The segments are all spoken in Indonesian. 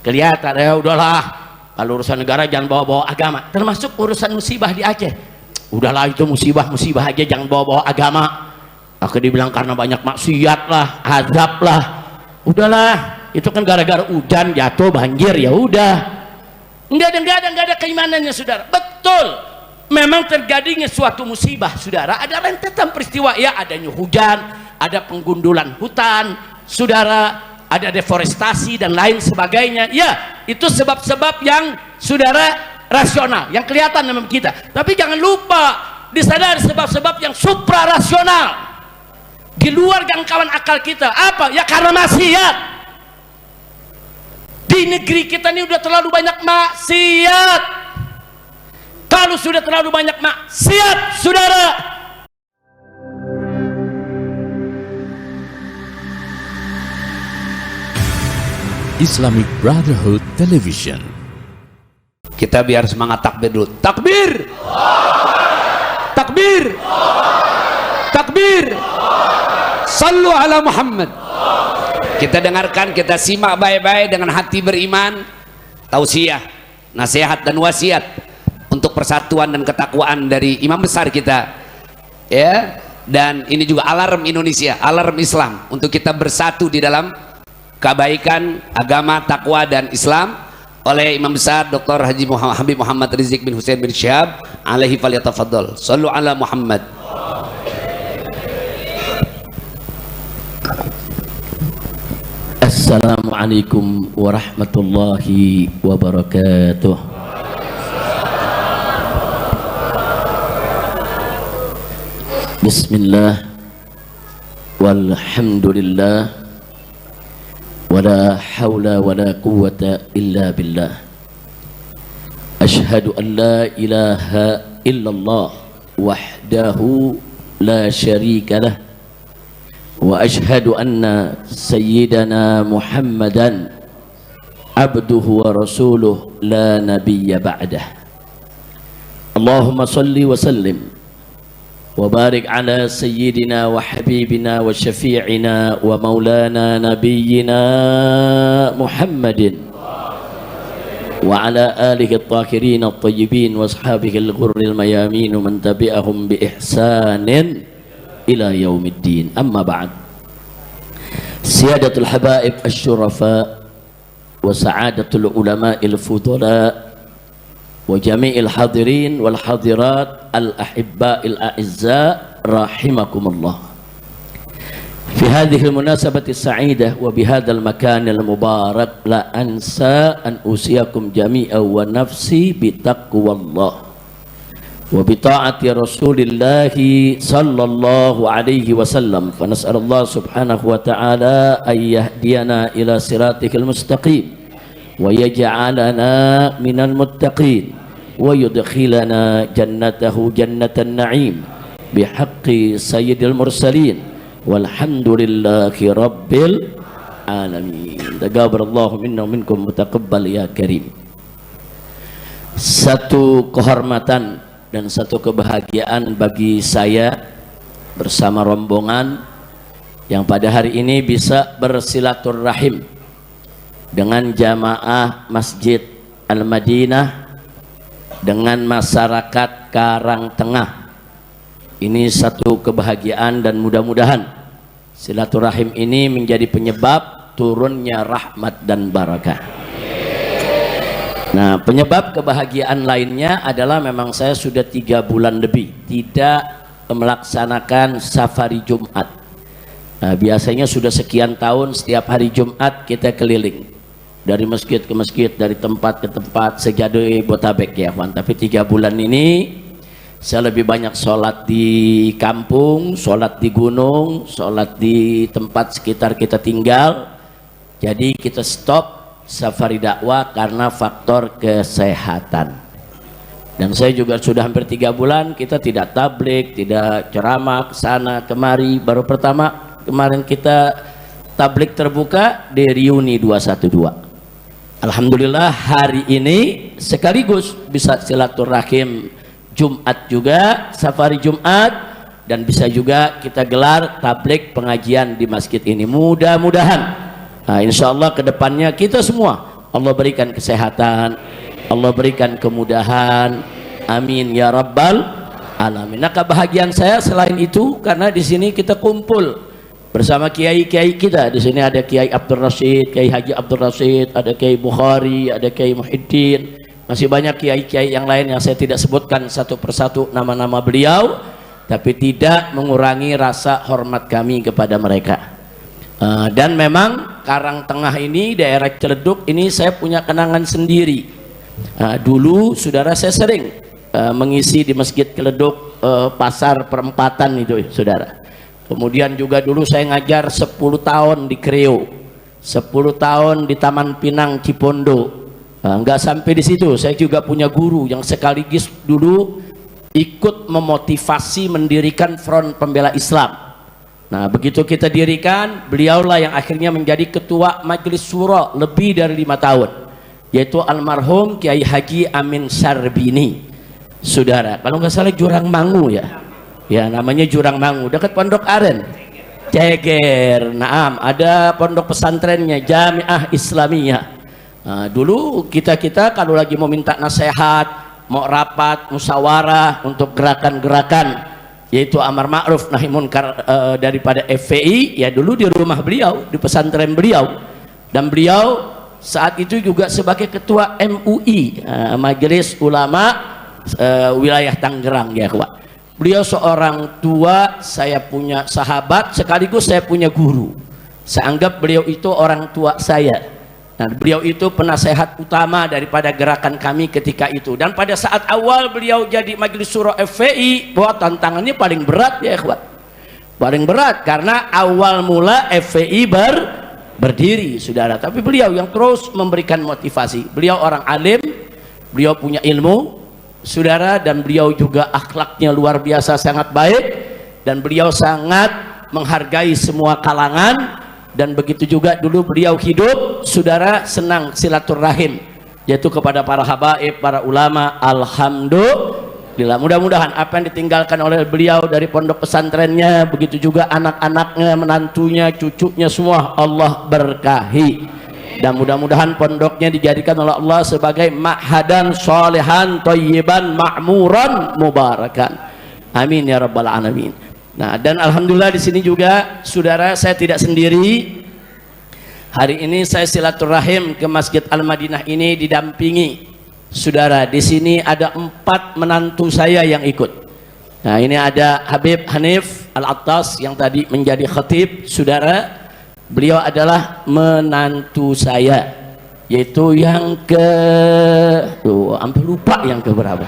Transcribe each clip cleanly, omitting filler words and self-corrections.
kelihatan ya udahlah, kalau urusan negara jangan bawa-bawa agama, termasuk urusan musibah di Aceh. Udahlah itu musibah aja, jangan bawa-bawa agama. Aku dibilang karena banyak maksiat lah, azab lah. Udahlah, itu kan gara-gara hujan jatuh banjir, ya udah. Enggak ada keimanannya saudara. Betul, memang terjadinya suatu musibah saudara, ada rentetan peristiwa ya, adanya hujan, ada penggundulan hutan saudara, ada deforestasi dan lain sebagainya. Ya, itu sebab-sebab yang saudara rasional, yang kelihatan sama kita. Tapi jangan lupa, di sana ada sebab-sebab yang suprarasional, di luar jangkauan akal kita. Apa? Ya karena maksiat. Di negeri kita ini udah terlalu banyak maksiat. Kalau sudah terlalu banyak maksiat, saudara, Islamic Brotherhood Television. Kita biar semangat takbir dulu. Takbir, takbir, takbir. Sallu ala Muhammad. Kita dengarkan, kita simak baik-baik dengan hati beriman. Tausiah, nasihat dan wasiat untuk persatuan dan ketakwaan dari imam besar kita, ya. Dan ini juga alarm Indonesia, alarm Islam untuk kita bersatu di dalam kebaikan agama, takwa dan Islam, oleh Imam Besar Dr. Haji Habib Muhammad Rizik bin Hussein bin Syihab alaihi falyatafaddal. Sallu ala Muhammad. Assalamualaikum warahmatullahi wabarakatuh. Bismillah walhamdulillah wala hawla wala quwwata illa billah. Ashhadu an la ilaha illallah wahdahu la syarika lah, wa ashhadu anna sayyidana Muhammadan abduhu wa rasuluh la nabiyya ba'dah. Allahumma salli wa sallim wa barik ala sayyidina wa habibina wa syafi'ina wa maulana nabiyyina Muhammadin wa ala alihi at-tahirin at-tayyibin wa ashabihi al-ghurril mayamin wa man tabi'ahum bi ihsanin ila yaumiddin. Amma ba'd. Siyadatul habaib asy-syurafa wa sa'adatul ulama'il fudala wa jami'il hadirin wal hadirat al-ahibba'il a'izza rahimakumullah. Fi hadhihi al-munasabati as-sa'idah wa bihadha al-makan al-mubarak la ansa an usiyakum jami'an wa nafsi bi taqwallah wa bi ta'ati Rasulillahi sallallahu alaihi wasallam. Fa nas'alullah subhanahu wa ta'ala ay yahdiyana ila siratikal mustaqim wa yaj'alana minal muttaqin wa yudkhilana jannatahu jannatan na'im bihaqqi sayyidil mursalin walhamdulillahi rabbil alamin. Taqabbalallahu minna wa minkum mutaqabbal ya karim. Satu kehormatan dan satu kebahagiaan bagi saya bersama rombongan yang pada hari ini bisa bersilaturahim dengan jamaah Masjid Al-Madinah, dengan masyarakat Karangtengah. Ini satu kebahagiaan dan mudah-mudahan silaturahim ini menjadi penyebab turunnya rahmat dan barakah. Nah, penyebab kebahagiaan lainnya adalah memang saya sudah 3 bulan lebih tidak melaksanakan safari Jumat. Nah, biasanya sudah sekian tahun setiap hari Jumat kita keliling dari masjid ke masjid, dari tempat ke tempat sejadi Botabek ya kawan. Tapi 3 bulan ini saya lebih banyak sholat di kampung, sholat di gunung, sholat di tempat sekitar kita tinggal. Jadi kita stop safari dakwah karena faktor kesehatan. Dan saya juga sudah hampir 3 bulan kita tidak tablik, tidak ceramah kesana kemari. Baru pertama kemarin kita tablik terbuka di Reuni 212. Alhamdulillah hari ini sekaligus bisa silaturahim Jumat juga, safari Jumat, dan bisa juga kita gelar tablik pengajian di masjid ini. Mudah-mudahan, nah, insya Allah kedepannya kita semua Allah berikan kesehatan, Allah berikan kemudahan, amin ya rabbal alamin. Nah, kebahagiaan saya selain itu karena di sini kita kumpul bersama kiai-kiai kita. Di sini ada Kiai Abdul Rashid, Kiai Haji Abdul Rashid, ada Kiai Bukhari, ada Kiai Muhyiddin, masih banyak kiai-kiai yang lain yang saya tidak sebutkan satu persatu nama-nama beliau, tapi tidak mengurangi rasa hormat kami kepada mereka. Dan memang Karangtengah ini, daerah Ciledug ini saya punya kenangan sendiri. Dulu saudara saya sering mengisi di Masjid Ciledug, pasar perempatan itu saudara. Kemudian juga dulu saya ngajar 10 tahun di Kreo, 10 tahun di Taman Pinang Cipondo. Nggak sampai di situ, saya juga punya guru yang sekaligus dulu ikut memotivasi mendirikan Front Pembela Islam. Nah, begitu kita dirikan, beliaulah yang akhirnya menjadi ketua Majelis Syuro lebih dari 5 tahun, yaitu almarhum Kiai Haji Amin Sarbini, saudara. Kalau nggak salah Jurang Mangu ya namanya Jurang Mangu, dekat Pondok Aren, Ceger. Naam, ada pondok pesantrennya Jamiah Islamiyah. Nah, dulu kita kalau lagi mau minta nasihat, mau rapat musyawarah untuk gerakan-gerakan yaitu amar ma'ruf nahi munkar daripada FPI, ya dulu di rumah beliau, di pesantren beliau. Dan beliau saat itu juga sebagai ketua MUI, Majelis Ulama wilayah Tangerang ya Pak. Beliau seorang tua, saya punya sahabat sekaligus saya punya guru. Saya anggap beliau itu orang tua saya. Nah, beliau itu penasehat utama daripada gerakan kami ketika itu. Dan pada saat awal beliau jadi Majelis Syuro FPI, bahwa tantangannya paling berat ya ikhwan. Paling berat karena awal mula FPI berdiri saudara. Tapi beliau yang terus memberikan motivasi. Beliau orang alim, beliau punya ilmu saudara, dan beliau juga akhlaknya luar biasa sangat baik, dan beliau sangat menghargai semua kalangan. Dan begitu juga dulu beliau hidup saudara senang silaturahim, yaitu kepada para habaib, para ulama. Alhamdulillah, mudah-mudahan apa yang ditinggalkan oleh beliau dari pondok pesantrennya, begitu juga anak-anaknya, menantunya, cucunya, semua Allah berkahi. Dan mudah-mudahan pondoknya dijadikan oleh Allah sebagai ma'hadan solehan thayyiban ma'muran mubarakan, amin ya rabbal alamin. Nah, dan alhamdulillah di sini juga saudara saya tidak sendiri. Hari ini saya silaturahim ke Masjid Al-Madinah ini didampingi saudara. Di sini ada 4 menantu saya yang ikut. Nah, ini ada Habib Hanif Al-Attas yang tadi menjadi khatib saudara. Beliau adalah menantu saya, yaitu yang hampir lupa yang keberapa.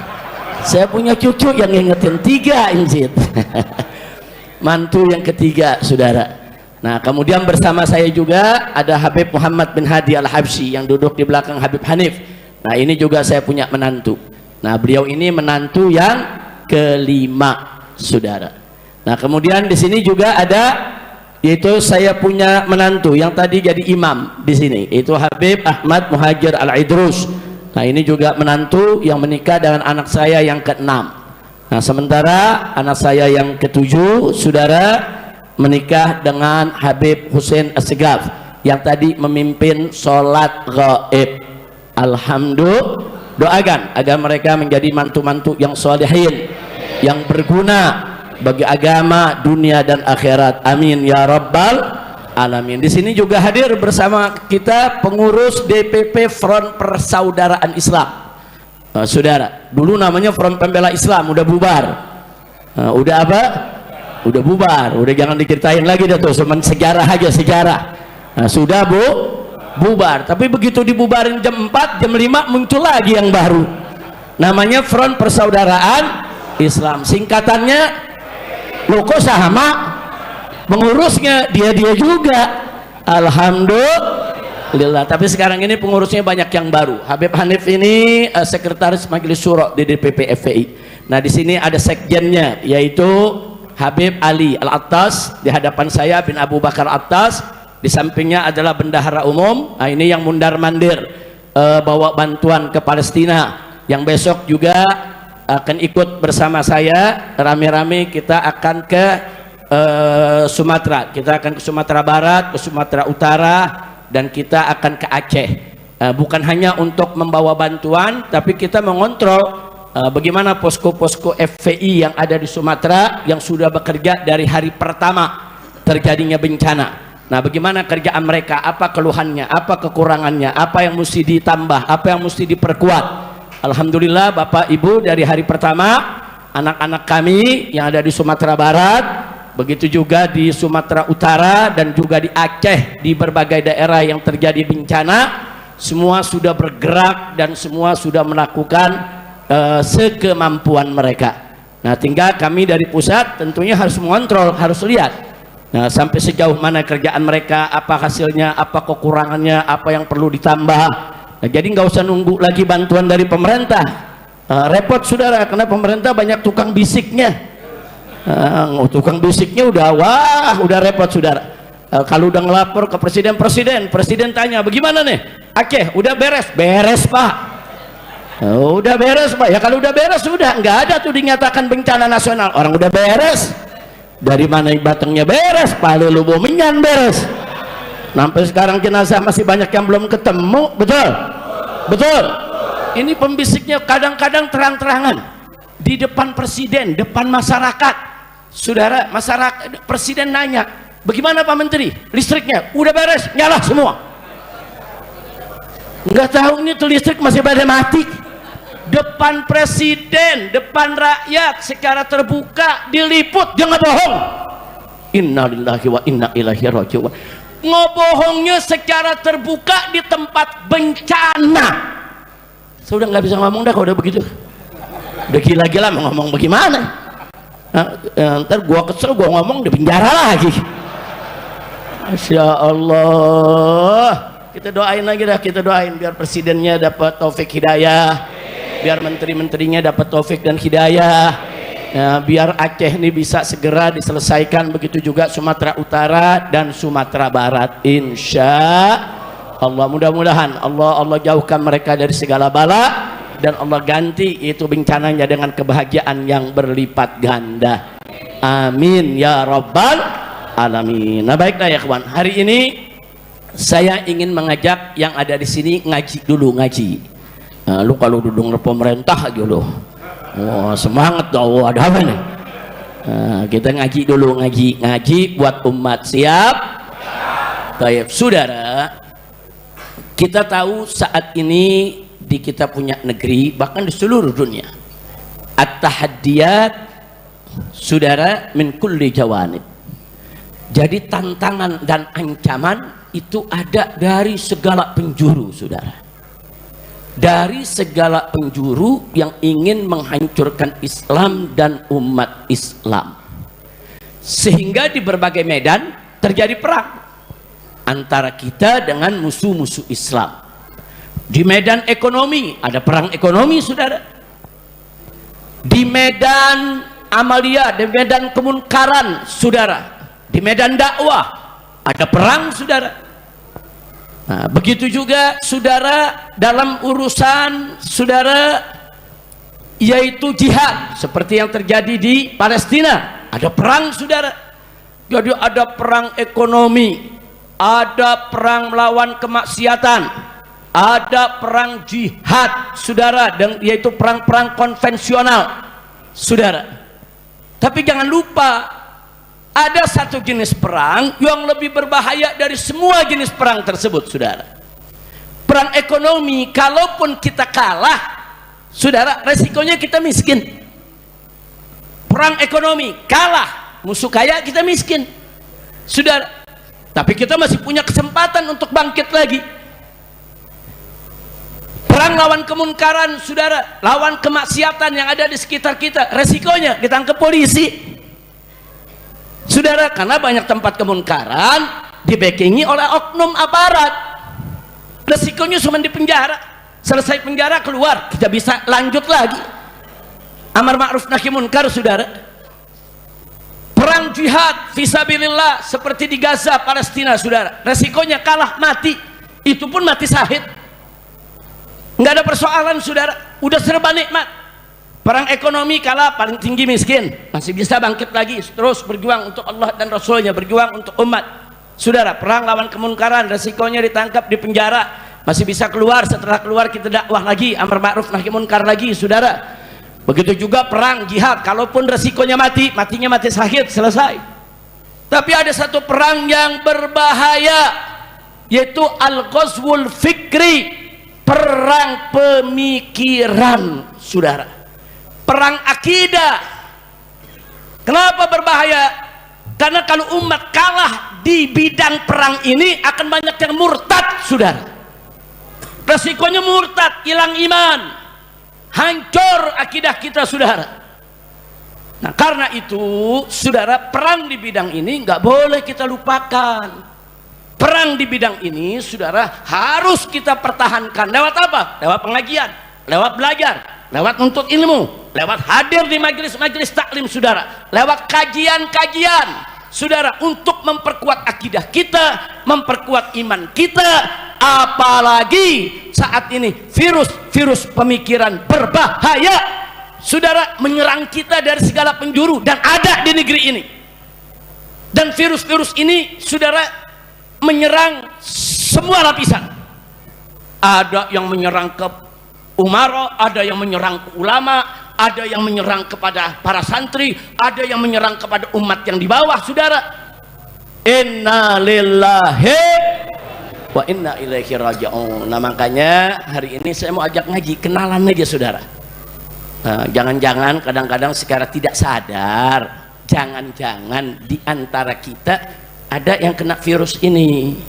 Saya punya cucu yang ngingetin 3 injit. Mantu yang ketiga saudara. Nah, kemudian bersama saya juga ada Habib Muhammad bin Hadi Al-Habsyi yang duduk di belakang Habib Hanif. Nah, ini juga saya punya menantu. Nah, beliau ini menantu yang kelima saudara. Nah, kemudian di sini juga ada, yaitu saya punya menantu yang tadi jadi imam di sini, yaitu Habib Ahmad Muhajir Al-Idrus. Nah, ini juga menantu yang menikah dengan anak saya yang ke-6. Nah, sementara anak saya yang ke-7 saudara menikah dengan Habib Hussein Assegaf yang tadi memimpin sholat gaib. Alhamdulillah, doakan agar mereka menjadi mantu-mantu yang solehin, yang berguna bagi agama, dunia dan akhirat, amin ya rabbal alamin. Di sini juga hadir bersama kita pengurus DPP Front Persaudaraan Islam. Saudara, dulu namanya Front Pembela Islam, udah bubar. Udah apa? Udah bubar, udah jangan diceritain lagi dah tuh, cuman sejarah aja, sejarah. Sudah bubar. Tapi begitu dibubarin jam 4, jam 5 muncul lagi yang baru. Namanya Front Persaudaraan Islam. Singkatannya loko sama pengurusnya dia juga. Alhamdulillah. Tapi sekarang ini pengurusnya banyak yang baru. Habib Hanif ini sekretaris Majelis Syuro di DPP FPI. Nah, di sini ada sekjennya, yaitu Habib Ali Al-Attas, di hadapan saya bin Abu Bakar Attas, di sampingnya adalah bendahara umum. Nah, ini yang mundar-mandir bawa bantuan ke Palestina, yang besok juga akan ikut bersama saya rame-rame. Kita akan ke Sumatera, kita akan ke Sumatera Barat, ke Sumatera Utara, dan kita akan ke Aceh. bukan hanya untuk membawa bantuan, tapi kita mengontrol bagaimana posko-posko FPI yang ada di Sumatera yang sudah bekerja dari hari pertama terjadinya bencana. Nah, bagaimana kerjaan mereka, apa keluhannya, apa kekurangannya, apa yang mesti ditambah, apa yang mesti diperkuat. Alhamdulillah Bapak Ibu, dari hari pertama anak-anak kami yang ada di Sumatera Barat, begitu juga di Sumatera Utara dan juga di Aceh, di berbagai daerah yang terjadi bencana, semua sudah bergerak dan semua sudah melakukan sekemampuan mereka. Nah, tinggal kami dari pusat tentunya harus mengontrol, harus lihat sampai sejauh mana kerjaan mereka, apa hasilnya, apa kekurangannya, apa yang perlu ditambah. Nah, jadi nggak usah nunggu lagi bantuan dari pemerintah. Repot saudara, karena pemerintah banyak tukang bisiknya. Tukang bisiknya udah repot saudara. Kalau udah ngelapor ke presiden tanya bagaimana nih Aceh, udah beres pak. Udah beres pak. Ya kalau udah beres sudah nggak ada tuh dinyatakan bencana nasional. Orang udah beres. Dari mana batangnya beres, Palu Lubumingan beres. Sampai sekarang jenazah masih banyak yang belum ketemu. Betul. Ini pembisiknya kadang-kadang terang-terangan di depan presiden, depan masyarakat. Saudara, masyarakat, presiden nanya, bagaimana Pak Menteri listriknya? Udah beres, nyala semua. Nggak tahu ini tuh listrik masih pada mati. Depan presiden, depan rakyat secara terbuka diliput, dia nggak bohong. Innalillahi wa inna ilaihi raji'un. Ngebohongnya secara terbuka di tempat bencana. Sudah nggak bisa ngomong dah kalau udah begitu. Udah gila-gila mau ngomong bagaimana? Ntar gua kesel, gua ngomong di penjara lagi. Masya Allah. Kita doain lagi dah, kita doain biar presidennya dapat taufik hidayah, biar menteri-menterinya dapat taufik dan hidayah, biar Aceh ini bisa segera diselesaikan, begitu juga Sumatera Utara dan Sumatera Barat. Insya Allah, mudah-mudahan Allah jauhkan mereka dari segala bala dan Allah ganti itu bencananya dengan kebahagiaan yang berlipat ganda. Amin ya rabbal alamin. Nah, baiklah ya kawan, hari ini saya ingin mengajak yang ada di sini ngaji dulu, ngaji. Lu kalau duduk pemerintah aja lu, semangat dong, ada apa nih? Kita ngaji dulu, ngaji buat umat. Siap? Baik, saudara, kita tahu saat ini di kita punya negeri, bahkan di seluruh dunia, at-tahaddiyat saudara min kulli jawanib. Jadi tantangan dan ancaman itu ada dari segala penjuru saudara, dari segala penjuru yang ingin menghancurkan Islam dan umat Islam, sehingga di berbagai medan terjadi perang antara kita dengan musuh-musuh Islam. Di medan ekonomi ada perang ekonomi saudara, di medan amalia, di medan kemunkaran saudara, di medan dakwah ada perang saudara. Nah, begitu juga saudara dalam urusan saudara yaitu jihad, seperti yang terjadi di Palestina, ada perang saudara. Jadi ada perang ekonomi, ada perang melawan kemaksiatan, ada perang jihad saudara, dan yaitu perang-perang konvensional saudara. Tapi jangan lupa ada satu jenis perang yang lebih berbahaya dari semua jenis perang tersebut saudara. Perang ekonomi, kalaupun kita kalah saudara, resikonya kita miskin. Perang ekonomi, kalah, musuh kaya, kita miskin saudara. Tapi kita masih punya kesempatan untuk bangkit lagi. Perang lawan kemunkaran saudara, lawan kemaksiatan yang ada di sekitar kita, resikonya ditangkap polisi saudara, karena banyak tempat kemunkaran dibackingi oleh oknum aparat. Resikonya cuma di penjara, selesai penjara keluar, kita bisa lanjut lagi amar ma'ruf nahi munkar saudara. Perang jihad fisabilillah seperti di Gaza, Palestina saudara, resikonya kalah, mati, itu pun mati syahid, nggak ada persoalan saudara, udah serba nikmat. Perang ekonomi kalah, paling tinggi miskin, masih bisa bangkit lagi, terus berjuang untuk Allah dan Rasulnya, berjuang untuk umat saudara. Perang lawan kemunkaran, resikonya ditangkap, di penjara, masih bisa keluar, setelah keluar kita dakwah lagi, amar ma'ruf nahi munkar lagi, saudara. Begitu juga perang jihad, kalaupun resikonya mati, matinya mati syahid, selesai. Tapi ada satu perang yang berbahaya, yaitu al-ghazwul fikri, perang pemikiran, saudara. Perang akidah. Kenapa berbahaya? Karena kalau umat kalah di bidang perang ini akan banyak yang murtad, saudara. Resikonya murtad, hilang iman, hancur akidah kita, saudara. Nah, karena itu, saudara, perang di bidang ini nggak boleh kita lupakan. Perang di bidang ini, saudara, harus kita pertahankan. Lewat apa? Lewat pengajian, lewat belajar, lewat nuntut ilmu, lewat hadir di majelis-majelis taklim, saudara, lewat kajian-kajian, saudara, untuk memperkuat akidah kita, memperkuat iman kita. Apalagi saat ini virus pemikiran berbahaya, saudara, menyerang kita dari segala penjuru dan ada di negeri ini. Dan virus ini, saudara, menyerang semua lapisan. Ada yang menyerang ke umara, ada yang menyerang ke ulama, ada yang menyerang kepada para santri, ada yang menyerang kepada umat yang di bawah, saudara. Inna lillahi wa inna ilaihi raji'un. Nah, makanya hari ini saya mau ajak ngaji, kenalan aja, saudara. Jangan-jangan kadang-kadang secara tidak sadar, jangan-jangan di antara kita ada yang kena virus ini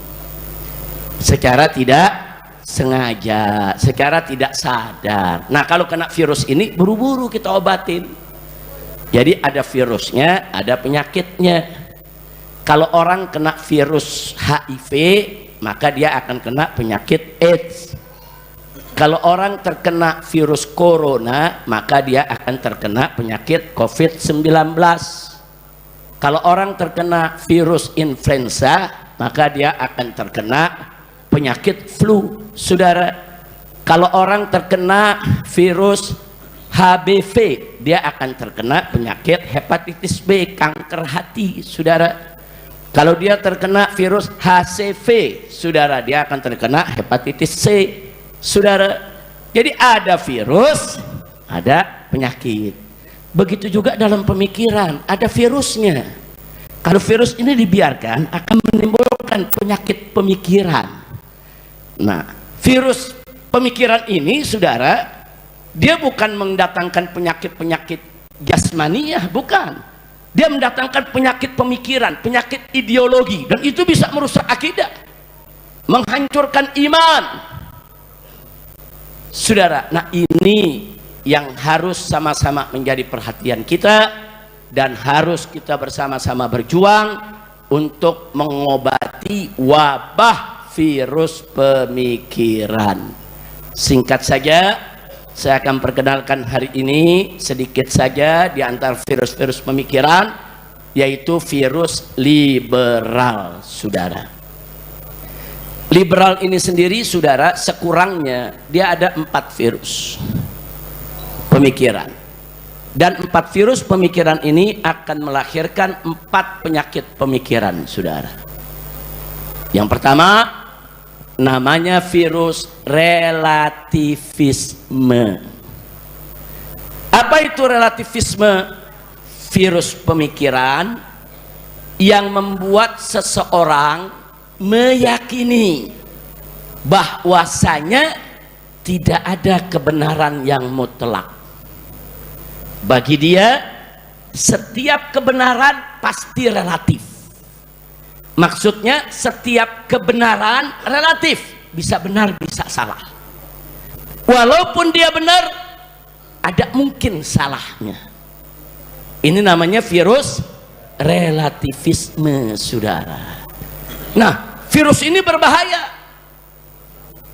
secara tidak sengaja, secara tidak sadar. Nah, kalau kena virus ini buru-buru kita obatin. Jadi ada virusnya, ada penyakitnya. Kalau orang kena virus HIV, maka dia akan kena penyakit AIDS. Kalau orang terkena virus corona, maka dia akan terkena penyakit COVID-19. Kalau orang terkena virus influenza, maka dia akan terkena penyakit flu, saudara. Kalau orang terkena virus HBV, dia akan terkena penyakit hepatitis B, kanker hati, saudara. Kalau dia terkena virus HCV, saudara, dia akan terkena hepatitis C, saudara. Jadi ada virus, ada penyakit. Begitu juga dalam pemikiran, ada virusnya. Kalau virus ini dibiarkan akan menimbulkan penyakit pemikiran. Nah, virus pemikiran ini, saudara, dia bukan mendatangkan penyakit-penyakit jasmaniah, bukan. Dia mendatangkan penyakit pemikiran, penyakit ideologi, dan itu bisa merusak akidah, menghancurkan iman, saudara. Nah, ini yang harus sama-sama menjadi perhatian kita dan harus kita bersama-sama berjuang untuk mengobati wabah virus pemikiran. Singkat saja, saya akan perkenalkan hari ini sedikit saja di antara virus-virus pemikiran, yaitu virus liberal, saudara. Liberal ini sendiri, saudara, sekurangnya dia ada 4 virus pemikiran, dan 4 virus pemikiran ini akan melahirkan 4 penyakit pemikiran, saudara. Yang pertama namanya virus relativisme. Apa itu relativisme? Virus pemikiran yang membuat seseorang meyakini bahwasanya tidak ada kebenaran yang mutlak. Bagi dia, setiap kebenaran pasti relatif. Maksudnya setiap kebenaran relatif, bisa benar bisa salah. Walaupun dia benar, ada mungkin salahnya. Ini namanya virus relativisme, saudara. Nah, virus ini berbahaya.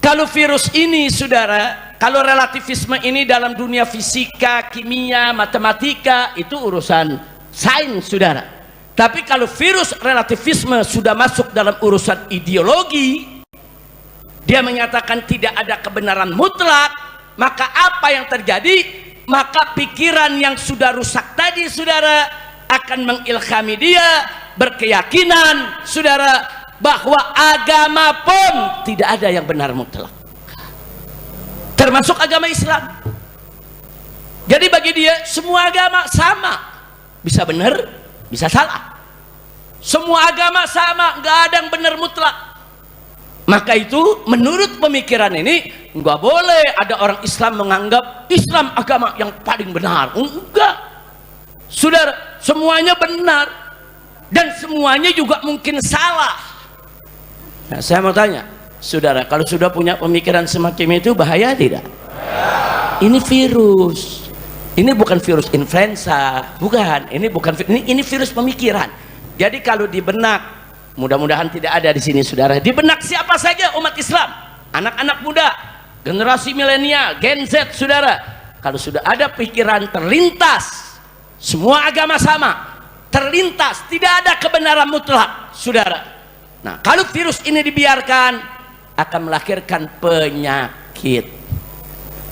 Kalau virus ini, saudara, kalau relativisme ini dalam dunia fisika, kimia, matematika, itu urusan sains, saudara. Tapi kalau virus relativisme sudah masuk dalam urusan ideologi, dia menyatakan tidak ada kebenaran mutlak, maka apa yang terjadi? Maka pikiran yang sudah rusak tadi, saudara, akan mengilhami dia berkeyakinan, saudara, bahwa agama pun tidak ada yang benar mutlak. termasuk agama Islam. Jadi bagi dia semua agama sama, bisa benar, bisa salah. Semua agama sama, nggak ada yang benar mutlak. Maka itu menurut pemikiran ini nggak boleh ada orang Islam menganggap Islam agama yang paling benar. Enggak, saudara, semuanya benar dan semuanya juga mungkin salah. Nah, saya mau tanya, saudara, kalau sudah punya pemikiran semacam itu bahaya tidak? Ini virus. Ini bukan virus influenza, bukan. Ini bukan ini virus pemikiran. Jadi kalau di benak, mudah-mudahan tidak ada di sini saudara, di benak siapa saja umat Islam, anak-anak muda, generasi milenial, Gen Z saudara, kalau sudah ada pikiran terlintas semua agama sama, terlintas tidak ada kebenaran mutlak saudara. Nah, kalau virus ini dibiarkan akan melahirkan penyakit.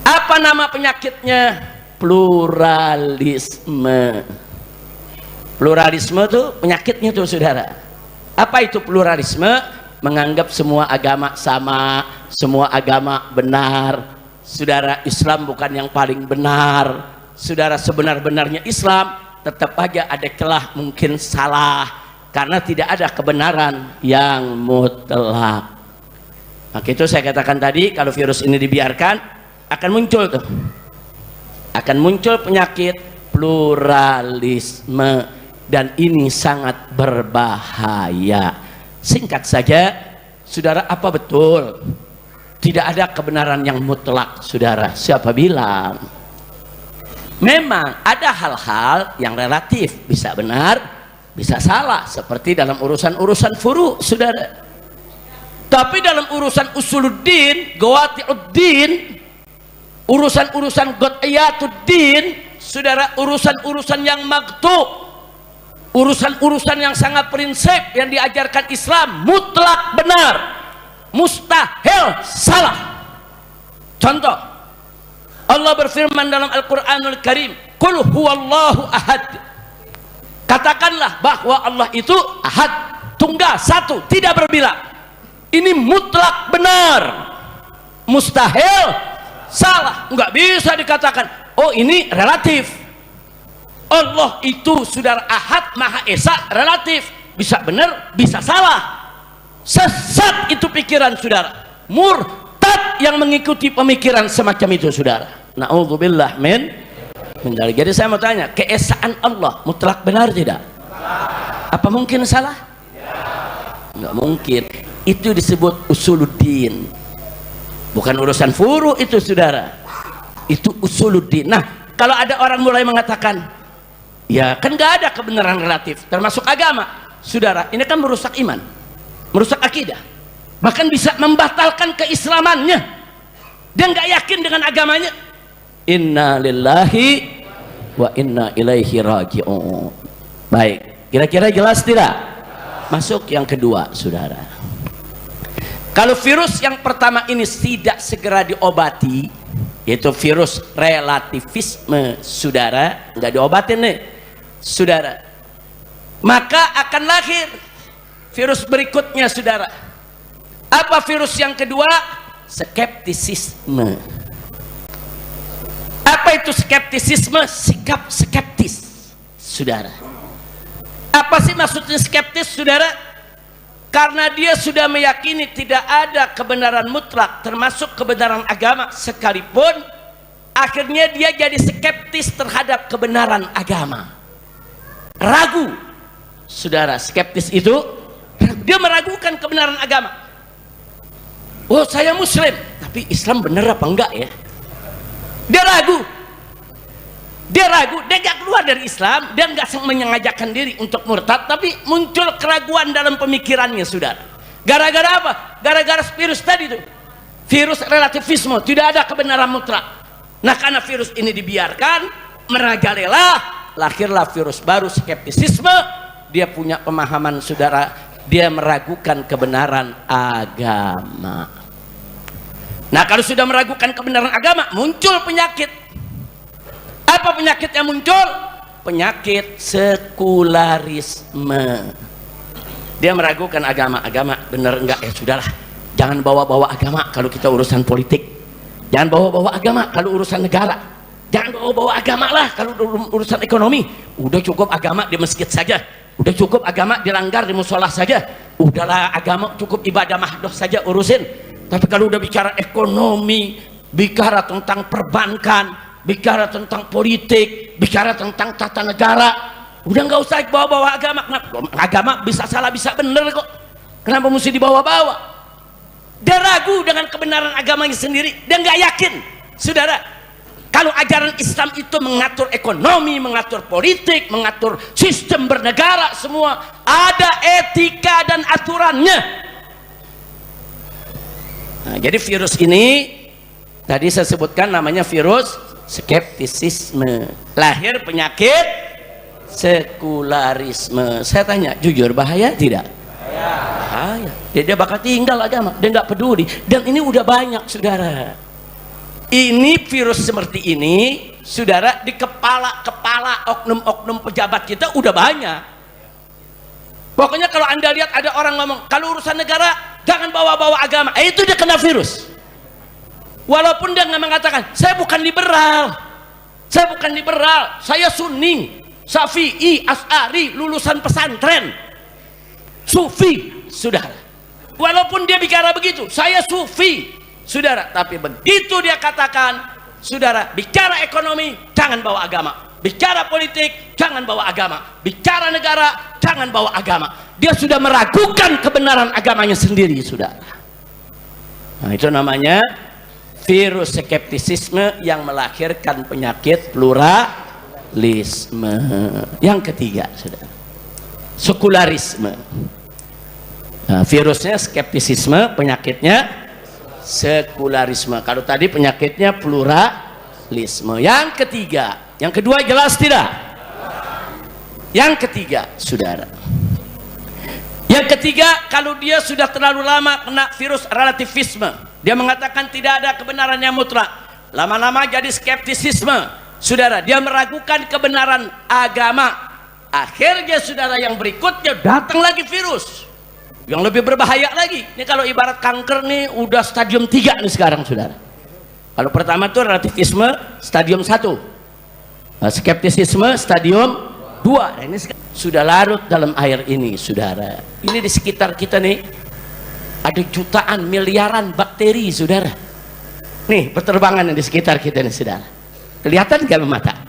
Apa nama penyakitnya? Pluralisme. Pluralisme itu penyakitnya tuh saudara. Apa itu pluralisme? Menganggap semua agama sama, semua agama benar. Saudara, Islam bukan yang paling benar. Saudara, sebenar-benarnya Islam tetap aja ada celah, mungkin salah, karena tidak ada kebenaran yang mutlak. Maka itu saya katakan tadi, kalau virus ini dibiarkan akan muncul tuh, akan muncul penyakit pluralisme, dan ini sangat berbahaya. Singkat saja saudara, apa betul tidak ada kebenaran yang mutlak saudara? Siapa bilang? Memang ada hal-hal yang relatif, bisa benar bisa salah, seperti dalam urusan-urusan furu saudara. Tapi dalam urusan usuluddin, gawatiuddin, urusan-urusan qad'iyatuddin saudara, urusan-urusan yang maktu, urusan-urusan yang sangat prinsip yang diajarkan Islam, mutlak benar, mustahil salah. Contoh, Allah berfirman dalam Al-Quranul Karim, Qul huwallahu ahad. Katakanlah bahwa Allah itu ahad, tunggal, satu, tidak berbilang. Ini mutlak benar, mustahil salah. Enggak bisa dikatakan oh ini relatif. Allah itu saudara ahad, maha esa, relatif, bisa benar bisa salah. Sesat itu pikiran saudara, murtad yang mengikuti pemikiran semacam itu saudara. Na'udzubillah min dzalik. Jadi saya mau tanya, keesaan Allah mutlak benar tidak? Apa mungkin salah? Enggak mungkin. Itu disebut usuluddin, bukan urusan furu itu saudara, itu usuluddin. Nah, kalau ada orang mulai mengatakan ya kan nggak ada kebenaran relatif termasuk agama saudara, ini kan merusak iman, merusak akidah, bahkan bisa membatalkan keislamannya. Dia nggak yakin dengan agamanya. Inna lillahi wa inna ilaihi raji'un. Baik, kira-kira jelas tidak? Masuk yang kedua saudara. Kalau virus yang pertama ini tidak segera diobati, yaitu virus relativisme saudara, nggak diobatin nih saudara, maka akan lahir virus berikutnya saudara. Apa virus yang kedua? Skeptisisme. Apa itu skeptisisme? Sikap skeptis saudara. Apa sih maksudnya skeptis saudara? Karena dia sudah meyakini tidak ada kebenaran mutlak termasuk kebenaran agama sekalipun, akhirnya dia jadi skeptis terhadap kebenaran agama, ragu saudara. Skeptis itu dia meragukan kebenaran agama. Oh saya muslim, tapi Islam benar apa enggak ya? Dia ragu, dia nggak keluar dari Islam, dia nggak menyengajakan diri untuk murtad, tapi muncul keraguan dalam pemikirannya saudara. Gara-gara apa? Gara-gara virus tadi itu, virus relativisme, tidak ada kebenaran mutlak. Nah, karena virus ini dibiarkan merajalela, lahirlah virus baru, skeptisisme. Dia punya pemahaman saudara, dia meragukan kebenaran agama. Nah, kalau sudah meragukan kebenaran agama, muncul penyakit. Apa penyakit yang muncul? Penyakit sekularisme. Dia meragukan agama benar enggak ya sudahlah, jangan bawa-bawa agama kalau kita urusan politik, Jangan bawa-bawa agama kalau urusan negara. Jangan bawa-bawa agama lah kalau urusan ekonomi. Udah cukup agama di masjid saja. Udah cukup agama dilanggar di musola saja. Udahlah agama cukup ibadah mahdoh saja urusin. Tapi kalau udah bicara ekonomi, bicara tentang perbankan, bicara tentang politik, bicara tentang tata negara, udah nggak usah bawa-bawa agama. Agama bisa salah bisa bener kok. Kenapa mesti dibawa-bawa? Dia ragu dengan kebenaran agamanya sendiri. Dia nggak yakin, saudara. Kalau ajaran Islam itu mengatur ekonomi, mengatur politik, mengatur sistem bernegara, semua ada etika dan aturannya. Nah, jadi virus ini tadi saya sebutkan namanya virus skeptisisme. Lahir penyakit sekularisme. Saya tanya, jujur bahaya tidak? Bahaya. Dia bakal tinggal agama, dia nggak peduli. Dan ini udah banyak, saudara. Ini virus seperti ini, saudara, di kepala-kepala oknum-oknum pejabat kita udah banyak. Pokoknya kalau anda lihat ada orang ngomong, kalau urusan negara jangan bawa-bawa agama, itu dia kena virus. Walaupun dia nggak mengatakan, saya bukan liberal, saya Sunni, Syafi'i, Asy'ari, lulusan pesantren, Sufi, saudara. Walaupun dia bicara begitu, saya Sufi, saudara, tapi begitu dia katakan, saudara, bicara ekonomi jangan bawa agama, bicara politik jangan bawa agama, bicara negara jangan bawa agama. Dia sudah meragukan kebenaran agamanya sendiri, saudara. Nah, itu namanya virus skeptisisme yang melahirkan penyakit pluralisme. Yang ketiga, saudara, sekularisme. Nah, virusnya skeptisisme, penyakitnya sekularisme. Kalau tadi penyakitnya pluralisme. Yang ketiga, yang kedua jelas tidak? Yang ketiga, saudara. Yang ketiga, kalau dia sudah terlalu lama kena virus relativisme, dia mengatakan tidak ada kebenaran yang mutlak, lama-lama jadi skeptisisme, saudara. Dia meragukan kebenaran agama. Akhirnya, saudara, yang berikutnya datang lagi virus yang lebih berbahaya lagi. Ini kalau ibarat kanker nih udah stadium 3 nih sekarang, saudara. Kalau pertama tuh relativisme stadium 1, skeptisisme stadium 2. Nah, ini sudah larut dalam air ini, saudara. Ini di sekitar kita nih ada jutaan miliaran bakteri, saudara. Nih berterbangan di sekitar kita nih, saudara. Kelihatan nggak mata?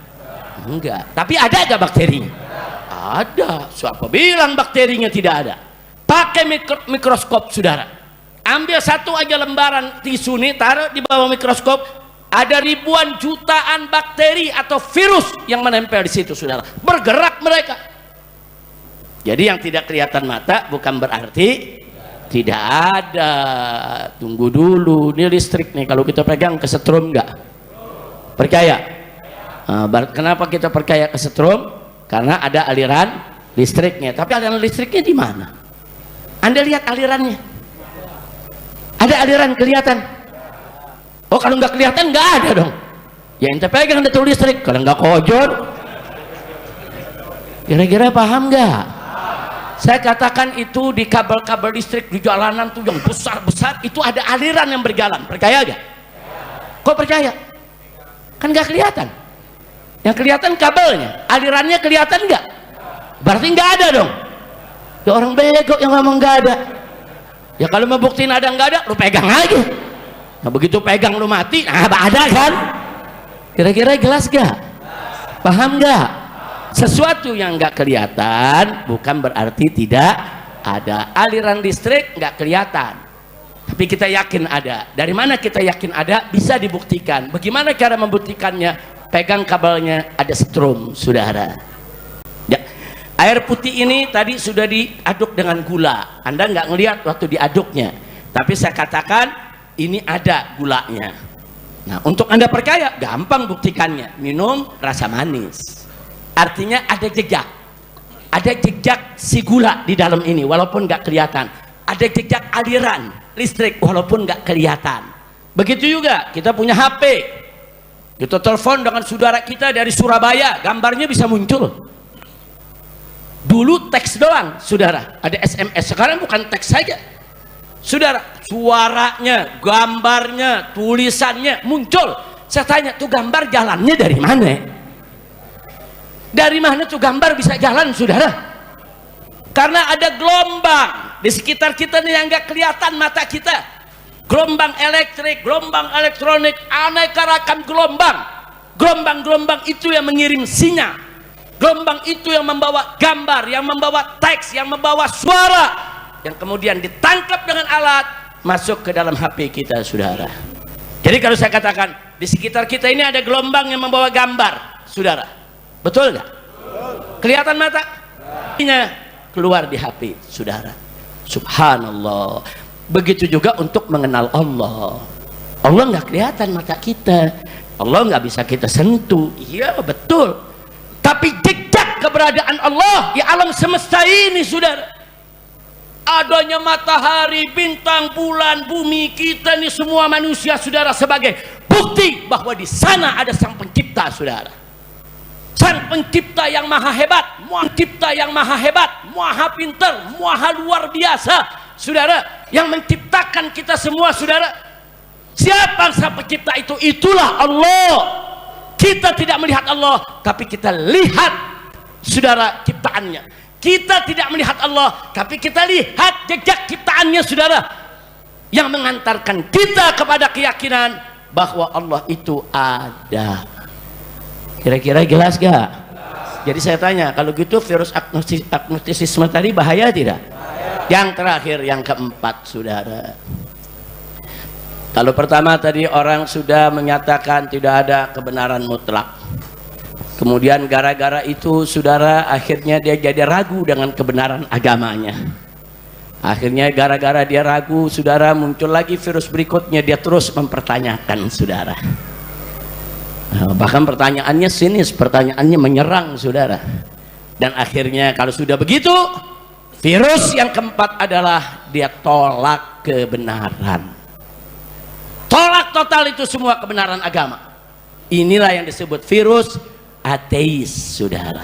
Enggak. Tapi ada nggak bakterinya? Ada. Siapa bilang bakterinya tidak ada? Pakai mikroskop, saudara. Ambil satu aja lembaran tisu nih, taruh di bawah mikroskop, ada ribuan jutaan bakteri atau virus yang menempel di situ, saudara. Bergerak mereka. Jadi yang tidak kelihatan mata bukan berarti tidak ada. Tunggu dulu, ini listrik nih, kalau kita pegang kesetrum nggak? Percaya? Kenapa kita percaya kesetrum? Karena ada aliran listriknya. Tapi aliran listriknya di mana? Anda lihat alirannya? Ada aliran kelihatan? Oh, kalau nggak kelihatan nggak ada dong. Ya ente pegang ada tuh listrik. Kalau nggak kojol, kira-kira paham nggak? Saya katakan itu di kabel-kabel listrik di jalanan tuh yang besar-besar itu ada aliran yang berjalan. Percaya nggak? Kok percaya? Kan nggak kelihatan. Yang kelihatan kabelnya, alirannya kelihatan nggak? Berarti nggak ada dong. Ya orang bego yang ngomong nggak ada. Ya kalau mau buktiin ada nggak ada, lu pegang aja. Nah begitu pegang lu mati, nah ada kan? Kira-kira jelas gak? Paham gak? Sesuatu yang nggak kelihatan bukan berarti tidak ada. Aliran listrik nggak kelihatan, tapi kita yakin ada. Dari mana kita yakin ada? Bisa dibuktikan. Bagaimana cara membuktikannya? Pegang kabelnya, ada setrum, saudara. Ya. Air putih ini tadi sudah diaduk dengan gula. Anda nggak ngelihat waktu diaduknya, tapi saya katakan ini ada gulanya. Nah, untuk Anda percaya, gampang buktikannya. Minum rasa manis. Artinya ada jejak. Ada jejak si gula di dalam ini, walaupun nggak kelihatan. Ada jejak aliran listrik, walaupun nggak kelihatan. Begitu juga kita punya HP. Kita telepon dengan saudara kita dari Surabaya, gambarnya bisa muncul. Dulu teks doang, saudara. Ada SMS. Sekarang bukan teks saja. Saudara, suaranya, gambarnya, tulisannya muncul. Saya tanya, tuh gambar jalannya dari mana? Dari mana tuh gambar bisa jalan, saudara? Karena ada gelombang di sekitar kita nih yang nggak kelihatan mata kita. Gelombang elektrik, gelombang elektronik, aneka ragam gelombang. Gelombang-gelombang itu yang mengirim sinyal. Gelombang itu yang membawa gambar, yang membawa teks, yang membawa suara, yang kemudian ditangkap dengan alat masuk ke dalam HP kita, saudara. Jadi kalau saya katakan di sekitar kita ini ada gelombang yang membawa gambar, saudara, betul nggak? Kelihatan mata? Nya keluar di HP, saudara. Subhanallah. Begitu juga untuk mengenal Allah. Allah nggak kelihatan mata kita, Allah nggak bisa kita sentuh. Iya betul. Tapi jejak keberadaan Allah di alam semesta ini, saudara. Adanya matahari, bintang, bulan, bumi, kita ini semua manusia, saudara, sebagai bukti bahwa di sana ada sang pencipta, saudara. Sang pencipta yang maha hebat, pencipta yang maha hebat, maha pintar, maha luar biasa, saudara, yang menciptakan kita semua, saudara. Siapa sang pencipta itu? Itulah Allah. Kita tidak melihat Allah, tapi kita lihat, saudara, ciptaannya. Kita tidak melihat Allah, tapi kita lihat jejak ciptaannya, saudara, yang mengantarkan kita kepada keyakinan bahwa Allah itu ada. Kira-kira jelas gak? Jadi saya tanya, kalau gitu virus agnostisisme tadi bahaya tidak? Yang terakhir, yang keempat, saudara. Kalau pertama tadi orang sudah menyatakan tidak ada kebenaran mutlak. Kemudian gara-gara itu, saudara, akhirnya dia jadi ragu dengan kebenaran agamanya. Akhirnya gara-gara dia ragu, saudara, muncul lagi virus berikutnya, dia terus mempertanyakan, saudara. Bahkan pertanyaannya sinis, pertanyaannya menyerang, saudara. Dan akhirnya kalau sudah begitu, virus yang keempat adalah dia tolak kebenaran. Tolak total itu semua kebenaran agama. Inilah yang disebut virus ateis, saudara.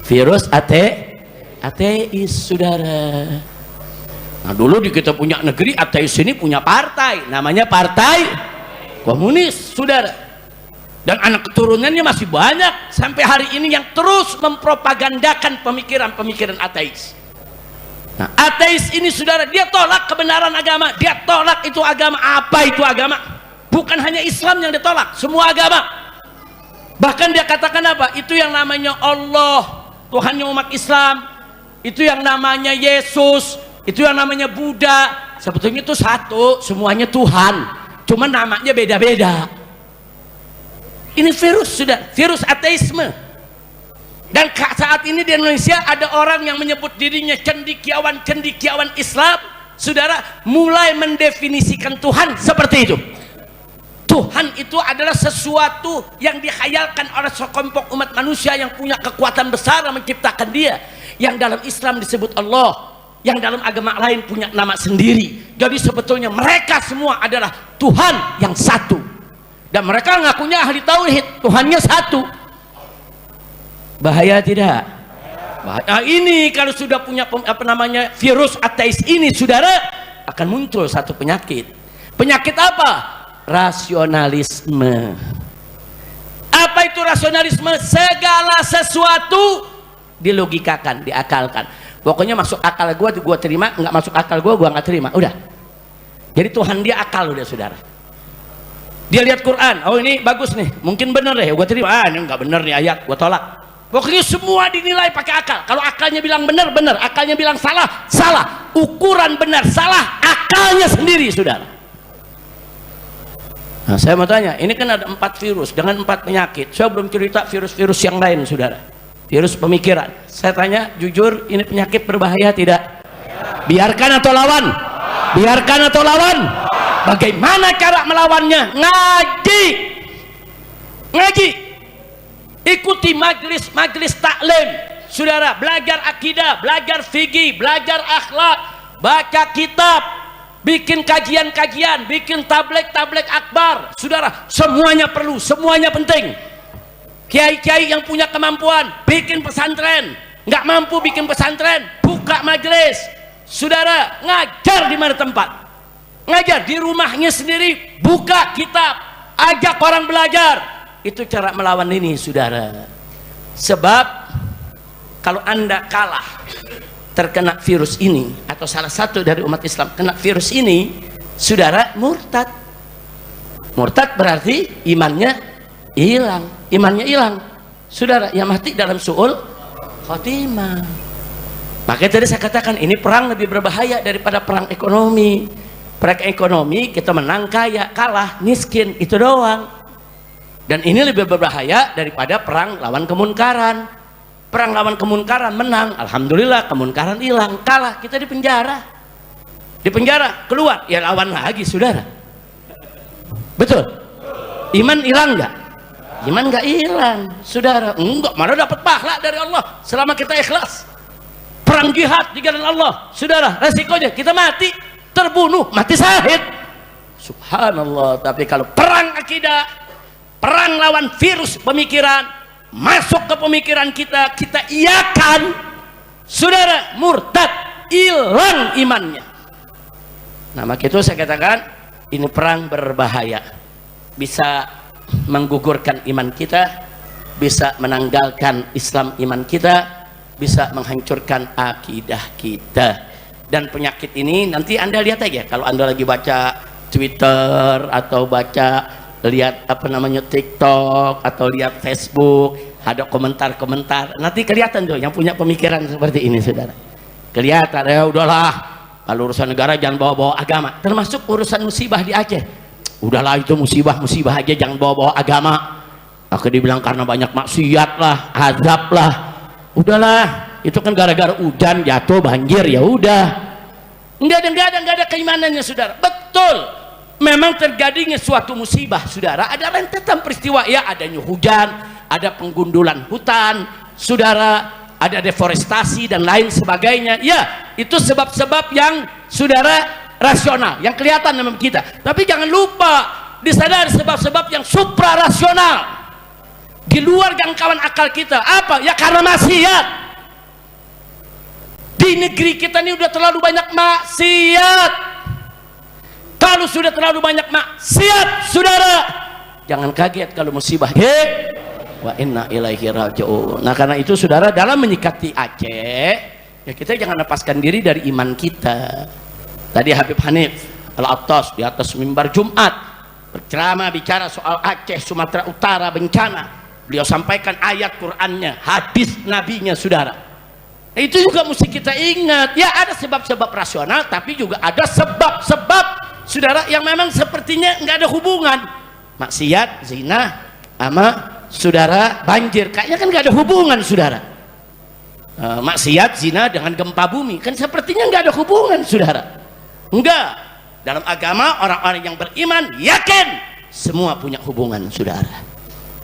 Virus ateis, saudara. Nah, dulu di kita punya negeri, ateis ini punya partai, namanya Partai Komunis, saudara. Dan anak keturunannya masih banyak sampai hari ini yang terus mempropagandakan pemikiran-pemikiran ateis. Nah, ateis ini, saudara, dia tolak kebenaran agama, dia tolak itu agama. Apa itu agama? Bukan hanya Islam yang ditolak, semua agama. Bahkan dia katakan apa? Itu yang namanya Allah, Tuhannya umat Islam, itu yang namanya Yesus, itu yang namanya Buddha, sebetulnya itu satu, semuanya Tuhan, cuma namanya beda-beda. Ini virus, sudah virus ateisme. Dan saat ini di Indonesia ada orang yang menyebut dirinya cendekiawan Islam, saudara, mulai mendefinisikan Tuhan seperti itu. Tuhan itu adalah sesuatu yang dihayalkan oleh sekelompok umat manusia yang punya kekuatan besar menciptakan dia, yang dalam Islam disebut Allah, yang dalam agama lain punya nama sendiri. Jadi sebetulnya mereka semua adalah Tuhan yang satu, dan mereka ngakunya ahli tauhid, Tuhannya satu. Bahaya tidak? Bahaya. Ini kalau sudah punya virus ateis ini, saudara, akan muncul satu penyakit. Penyakit apa? Rasionalisme. Apa itu rasionalisme? Segala sesuatu dilogikakan, diakalkan. Pokoknya masuk akal gua terima, nggak masuk akal gua nggak terima. Udah. Jadi Tuhan dia akal, udah, saudara. Dia lihat Quran, oh ini bagus nih, mungkin bener deh, gua terima. Ah, ini nggak bener nih ayat, gua tolak. Pokoknya semua dinilai pakai akal. Kalau akalnya bilang benar, benar. Akalnya bilang salah, salah. Ukuran benar, salah. Akalnya sendiri, saudara. Nah, saya mau tanya, ini kan ada 4 virus dengan 4 penyakit. Saya belum cerita virus-virus yang lain, saudara. Virus pemikiran. Saya tanya, jujur, ini penyakit berbahaya tidak? Biarkan atau lawan? Biarkan atau lawan? Bagaimana cara melawannya? Ngaji. Ngaji. Ikuti majelis taklim, saudara. Belajar akidah, belajar fikih, belajar akhlak, baca kitab, bikin kajian-kajian, bikin tabligh akbar, saudara. Semuanya perlu, semuanya penting. Kiai-kiai yang punya kemampuan bikin pesantren, nggak mampu bikin pesantren, buka majelis, saudara, ngajar di mana tempat, ngajar di rumahnya sendiri, buka kitab, ajak orang belajar. Itu cara melawan ini, saudara. Sebab kalau Anda kalah terkena virus ini, atau salah satu dari umat Islam kena virus ini, saudara, murtad. Murtad berarti imannya hilang. Imannya hilang, saudara, yang mati dalam su'ul khotimah. Makanya tadi saya katakan ini perang lebih berbahaya daripada perang ekonomi. Perang ekonomi kita menang kaya, kalah miskin, itu doang. Dan ini lebih berbahaya daripada perang lawan kemunkaran. Perang lawan kemunkaran menang, alhamdulillah, kemunkaran hilang. Kalah, kita di penjara. Di penjara, keluar, ya lawan lagi, saudara. Betul? Iman hilang nggak? Iman nggak hilang, saudara. Enggak, malah dapat pahala dari Allah selama kita ikhlas. Perang jihad di jalan Allah, saudara, resikonya kita mati, terbunuh, mati syahid. Subhanallah. Tapi kalau perang akidah, perang lawan virus pemikiran, masuk ke pemikiran kita, kita iakan, saudara, murtad, hilang imannya. Nah, maka itu saya katakan ini perang berbahaya, bisa menggugurkan iman kita, bisa menanggalkan Islam iman kita, bisa menghancurkan akidah kita. Dan penyakit ini nanti Anda lihat aja kalau Anda lagi baca Twitter atau baca lihat TikTok atau lihat Facebook, ada komentar-komentar, nanti kelihatan tuh yang punya pemikiran seperti ini, saudara. Kelihatan, ya udahlah, kalau urusan negara jangan bawa-bawa agama, termasuk urusan musibah di Aceh. Udahlah, itu musibah aja, jangan bawa-bawa agama. Aku dibilang karena banyak maksiat lah, azab lah. Udahlah, itu kan gara-gara hujan jatuh banjir, ya udah. Enggak ada keimanannya, saudara. Betul, memang terjadinya suatu musibah, saudara, ada rentetan peristiwa, ya, adanya hujan, ada penggundulan hutan, saudara, ada deforestasi dan lain sebagainya. Ya, itu sebab-sebab yang, saudara, rasional, yang kelihatan memang kita. Tapi jangan lupa, di sana ada sebab-sebab yang suprarasional, di luar jangkauan akal kita. Apa? Ya karena maksiat. Di negeri kita ini udah terlalu banyak maksiat. Kalau sudah terlalu banyak maksiat, saudara, jangan kaget kalau musibah. Wa inna ilaihi raji'un. Nah, karena itu, saudara, dalam menyikapi Aceh, ya kita jangan lepaskan diri dari iman kita. Tadi Habib Hanif Al-Attas di atas mimbar Jumat berceramah bicara soal Aceh, Sumatera Utara bencana. Beliau sampaikan ayat Qur'annya, hadis nabinya, saudara. Nah, itu juga mesti kita ingat. Ya, ada sebab-sebab rasional, tapi juga ada sebab-sebab, saudara, yang memang sepertinya nggak ada hubungan. Maksiat, zina, sama, saudara, banjir, kayaknya kan nggak ada hubungan, saudara. Maksiat, zina dengan gempa bumi, kan sepertinya nggak ada hubungan, saudara. Enggak, dalam agama orang-orang yang beriman yakin semua punya hubungan, saudara.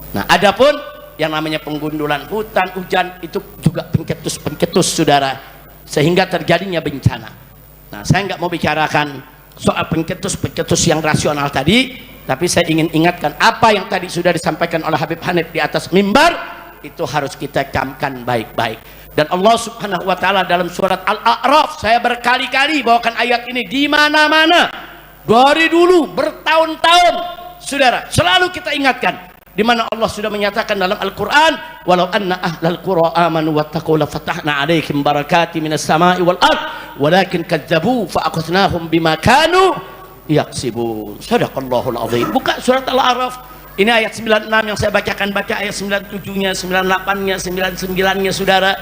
Nah, adapun yang namanya penggundulan hutan, hujan, itu juga pencetus-pencetus, saudara, sehingga terjadinya bencana. Nah, saya nggak mau bicarakan soal pencetus-pencetus yang rasional tadi, tapi saya ingin ingatkan apa yang tadi sudah disampaikan oleh Habib Hanif di atas mimbar, itu harus kita camkan baik-baik. Dan Allah Subhanahu wa taala dalam surat Al-A'raf, saya berkali-kali bawakan ayat ini di mana-mana. Dari dulu bertahun-tahun, saudara, selalu kita ingatkan, di mana Allah sudah menyatakan dalam Al-Qur'an, walau anna ahlal qura amanu wattaqu la fatahna 'alaihim barakati minas sama'i wal ard walakin kadzabu fa aqadnahum bima kanu yaksibun. Shadaqallahul azim. Buka surat Al-A'raf. Ini ayat 96 yang saya bacakan, baca ayat 97-nya, 98-nya, 99-nya, saudara.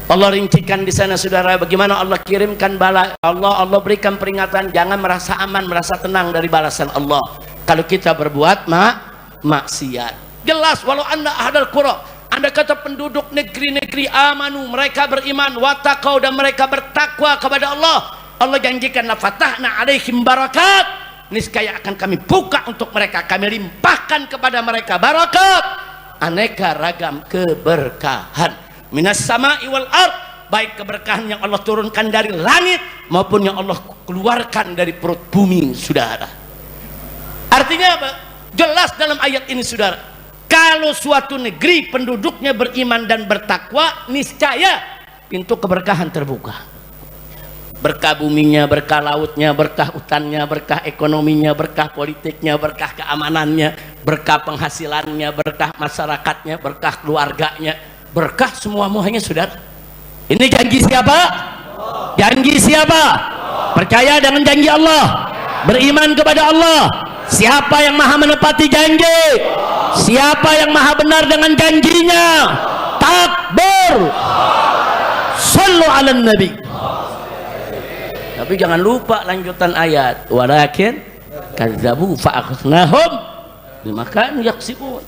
Allah rincikan di sana, saudara, bagaimana Allah kirimkan bala Allah berikan peringatan, jangan merasa aman, merasa tenang dari balasan Allah kalau kita berbuat maksiat. Jelas, walau anda ahlal qura, anda kata penduduk negeri-negeri amanu, mereka beriman, wattaqau, dan mereka bertakwa kepada Allah. Allah janjikan, la fatahna alaihim barakat, niscaya akan kami buka untuk mereka, kami limpahkan kepada mereka barakat, aneka ragam keberkahan, minas sama'i wal ard, baik keberkahan yang Allah turunkan dari langit maupun yang Allah keluarkan dari perut bumi, saudara. Artinya apa? Jelas dalam ayat ini, saudara, kalau suatu negeri penduduknya beriman dan bertakwa, niscaya pintu keberkahan terbuka. berkah buminya, berkah lautnya, berkah hutannya, berkah ekonominya, berkah politiknya, berkah keamanannya, berkah penghasilannya, berkah masyarakatnya, berkah keluarganya, berkah semuanya, saudara. Ini janji siapa? Janji siapa? Percaya dengan janji Allah, beriman kepada Allah. Siapa yang maha menepati janji? Siapa yang maha benar dengan janjinya? Takbir. Sallu ala nabi. Tapi jangan lupa lanjutan ayat, walakin kadzabu fa akhadnahum bima kanu yaksibun.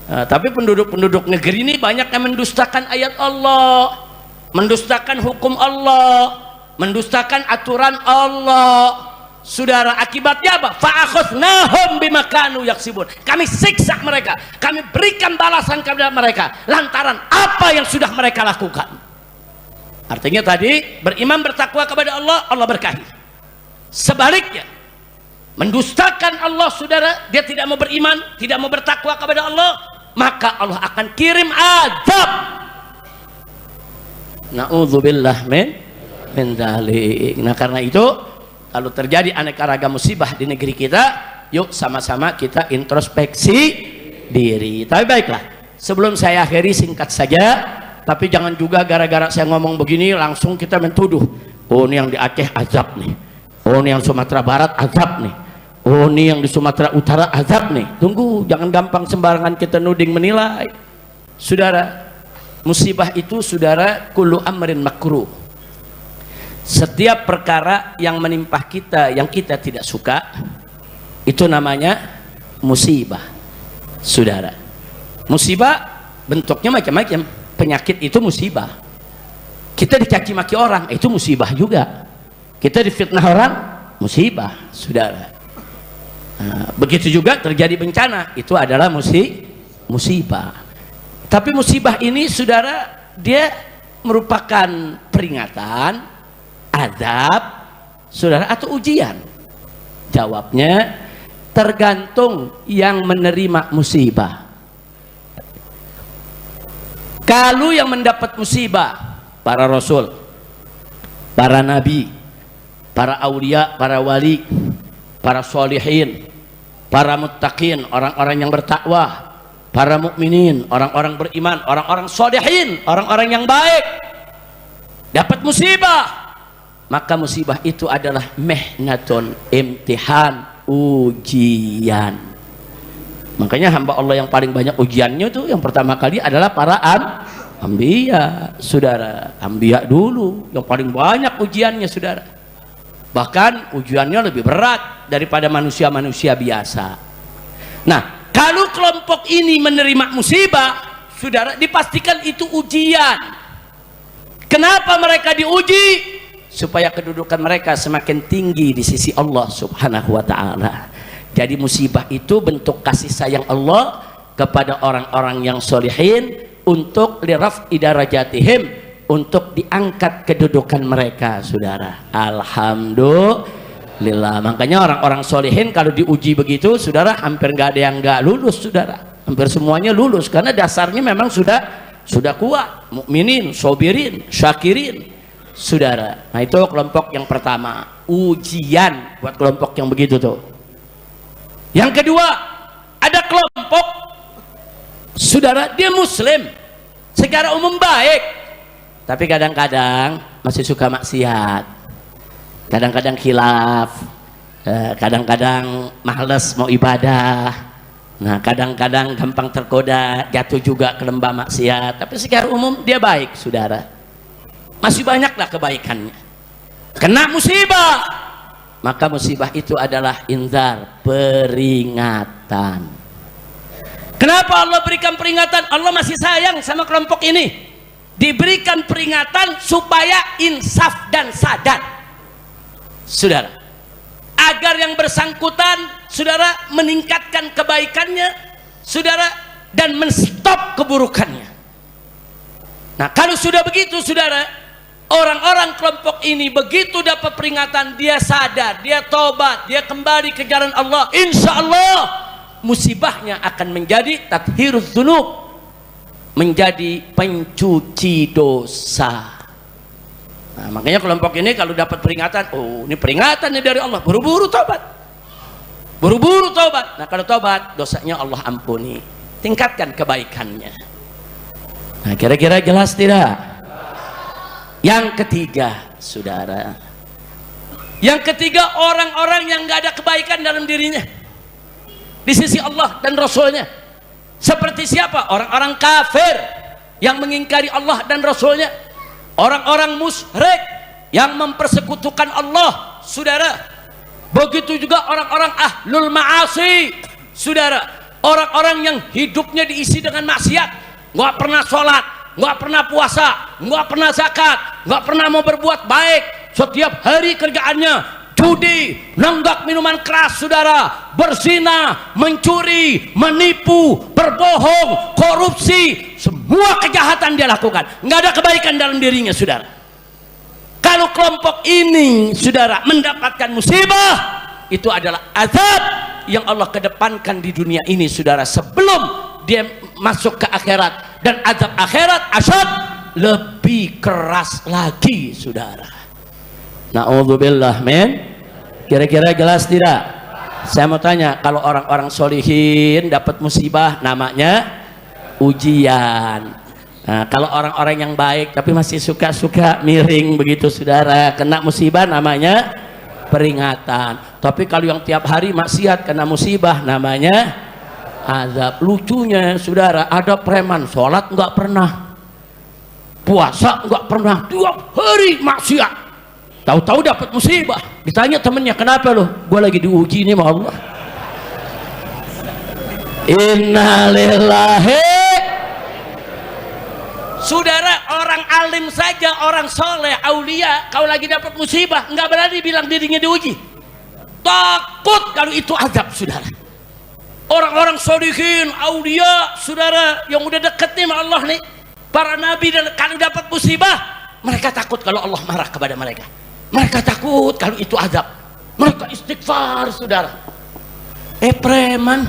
Tapi penduduk-penduduk negeri ini banyak yang mendustakan ayat Allah, mendustakan hukum Allah, mendustakan aturan Allah. Saudara, akibatnya apa? Fa akhadnahum bima kanu yaksibun. Kami siksa mereka, kami berikan balasan kepada mereka lantaran apa yang sudah mereka lakukan. Artinya tadi beriman bertakwa kepada Allah, Allah berkahi. Sebaliknya mendustakan Allah, saudara, dia tidak mau beriman, tidak mau bertakwa kepada Allah, maka Allah akan kirim azab. Na'udzubillah min dzalik. Nah, karena itu kalau terjadi aneka ragam musibah di negeri kita, yuk sama-sama kita introspeksi diri. Tapi baiklah, sebelum saya akhiri singkat saja. Tapi jangan juga gara-gara saya ngomong begini langsung kita mentuduh, oh ini yang di Aceh azab nih, oh ini yang Sumatera Barat azab nih, oh ini yang di Sumatera Utara azab nih. Tunggu, jangan gampang sembarangan kita nuding menilai. Saudara, musibah itu, saudara, kullu amrin makruh. Setiap perkara yang menimpa kita yang kita tidak suka, itu namanya musibah. Saudara, musibah bentuknya macam-macam. Penyakit itu musibah. Kita dicaci maki orang, itu musibah juga. Kita difitnah orang, musibah, saudara. Nah, begitu juga terjadi bencana, itu adalah musibah. Tapi musibah ini, saudara, dia merupakan peringatan, azab, saudara, atau ujian. Jawabnya tergantung yang menerima musibah. Kalau yang mendapat musibah, para rasul, para nabi, para aulia, para wali, para solihin, para muttaqin, orang-orang yang bertakwa, para mukminin, orang-orang beriman, orang-orang solihin, orang-orang yang baik, dapat musibah, maka musibah itu adalah mihnatun, imtihan, ujian. Makanya hamba Allah yang paling banyak ujiannya itu yang pertama kali adalah para anbiya, saudara. Anbiya dulu yang paling banyak ujiannya, saudara. Bahkan ujiannya lebih berat daripada manusia-manusia biasa. Nah, kalau kelompok ini menerima musibah, saudara, dipastikan itu ujian. Kenapa mereka diuji? Supaya kedudukan mereka semakin tinggi di sisi Allah Subhanahu wa ta'ala. Jadi musibah itu bentuk kasih sayang Allah kepada orang-orang yang solihin untuk liraf'i darajatihim, untuk diangkat kedudukan mereka, saudara. Alhamdulillah. Makanya orang-orang solihin kalau diuji begitu, saudara, hampir nggak ada yang nggak lulus, saudara. Hampir semuanya lulus karena dasarnya memang sudah kuat. Mukminin, sobirin, syakirin, saudara. Nah, itu kelompok yang pertama, ujian buat kelompok yang begitu tuh. Yang kedua, ada kelompok, saudara, dia muslim secara umum baik, tapi kadang-kadang masih suka maksiat, kadang-kadang khilaf, kadang-kadang males mau ibadah, nah kadang-kadang gampang tergoda, jatuh juga ke lembah maksiat. Tapi secara umum dia baik, saudara. Masih banyaklah kebaikannya. Kena musibah, maka musibah itu adalah inzar, peringatan. Kenapa Allah berikan peringatan? Allah masih sayang sama kelompok ini. Diberikan peringatan supaya insaf dan sadar, saudara, agar yang bersangkutan, saudara, meningkatkan kebaikannya, saudara, dan menstop keburukannya. Nah, kalau sudah begitu, saudara, orang-orang kelompok ini begitu dapat peringatan, dia sadar, dia tobat, dia kembali ke jalan Allah, insya Allah musibahnya akan menjadi tathhiruz dzunub, menjadi pencuci dosa. Nah, makanya kelompok ini kalau dapat peringatan, oh ini peringatan nih dari Allah, buru-buru tobat, buru-buru tobat. Nah kalau tobat, dosanya Allah ampuni, tingkatkan kebaikannya. Nah kira-kira jelas tidak? Yang ketiga, saudara, yang ketiga, orang-orang yang nggak ada kebaikan dalam dirinya di sisi Allah dan Rasulnya. Seperti siapa? Orang-orang kafir yang mengingkari Allah dan Rasulnya, orang-orang musyrik yang mempersekutukan Allah, saudara. Begitu juga orang-orang ahlul ma'asi, saudara, orang-orang yang hidupnya diisi dengan maksiat, nggak pernah sholat, nggak pernah puasa, nggak pernah zakat, nggak pernah mau berbuat baik, setiap hari kerjaannya judi, nenggak minuman keras, saudara, berzina, mencuri, menipu, berbohong, korupsi, semua kejahatan dia lakukan, nggak ada kebaikan dalam dirinya, saudara. Kalau kelompok ini, saudara, mendapatkan musibah, itu adalah azab yang Allah kedepankan di dunia ini, saudara, sebelum dia masuk ke akhirat. Dan azab akhirat asyad, lebih keras lagi, saudara. Na'udzubillah, men. Kira-kira jelas tidak? Saya mau tanya, kalau orang-orang solihin dapat musibah, namanya ujian. Nah, kalau orang-orang yang baik tapi masih suka-suka miring begitu, saudara, kena musibah, namanya peringatan. Tapi kalau yang tiap hari maksiat kena musibah, namanya azab. Lucunya, saudara, ada preman sholat nggak pernah, puasa nggak pernah, tiap hari maksiat. Tahu-tahu dapat musibah, ditanya temennya, kenapa lo? Gue lagi diuji nih sama Allah. Innalillahi. Saudara, orang alim saja, orang soleh, aulia, kalau lagi dapat musibah nggak berani bilang dirinya diuji, takut kalau itu azab, saudara. Orang-orang solihin, aulia, saudara, yang udah deket nih sama Allah nih, para nabi, dan kalau dapat musibah mereka takut kalau Allah marah kepada mereka. Mereka takut kalau itu azab, mereka istighfar, saudara. Preman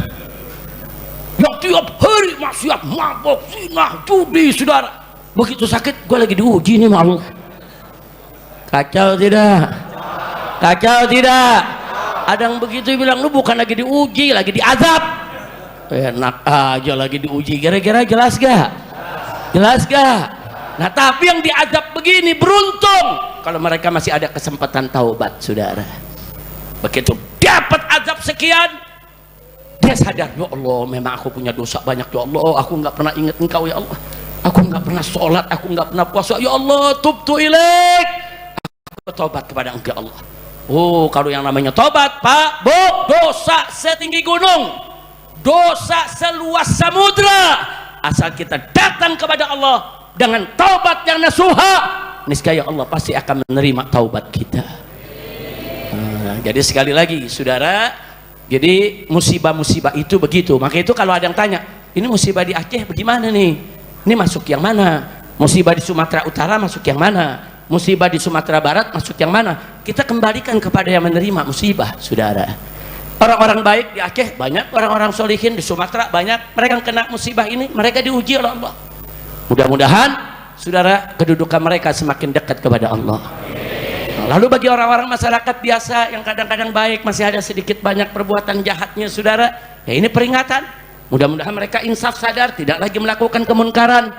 yang tiap hari maksiat, mabok, zina, judi, saudara, begitu sakit, gue lagi diuji nih sama Allah. Kacau tidak? Kacau tidak? Ada yang begitu bilang, lu bukan lagi diuji, lagi diazab. Enak aja lagi diuji. Kira-kira jelas gak? Jelas gak? Nah tapi yang diazab begini beruntung kalau mereka masih ada kesempatan taubat, saudara. Begitu dapat azab sekian, dia sadar, ya Allah, memang aku punya dosa banyak, ya Allah, aku nggak pernah ingat Engkau, ya Allah, aku nggak pernah sholat, aku nggak pernah puasa, ya Allah, tubtu ilaik, aku bertobat kepada Engkau, ya Allah. Oh, kalau yang namanya tobat, Pak, Bu, dosa setinggi gunung, dosa seluas samudra, asal kita datang kepada Allah dengan taubat yang nasuha, niscaya Allah pasti akan menerima taubat kita. Nah, jadi sekali lagi, saudara, jadi musibah-musibah itu begitu. Maka itu kalau ada yang tanya, ini musibah di Aceh bagaimana nih? Ini masuk yang mana? Musibah di Sumatera Utara masuk yang mana? Musibah di Sumatera Barat masuk yang mana? Kita kembalikan kepada yang menerima musibah, saudara. Orang-orang baik di Aceh banyak, orang-orang solihin di Sumatera banyak, mereka yang kena musibah ini, mereka diuji oleh Allah. Mudah-mudahan, saudara, kedudukan mereka semakin dekat kepada Allah. Lalu bagi orang-orang masyarakat biasa yang kadang-kadang baik, masih ada sedikit banyak perbuatan jahatnya, saudara, ya ini peringatan. Mudah-mudahan mereka insaf, sadar, tidak lagi melakukan kemunkaran,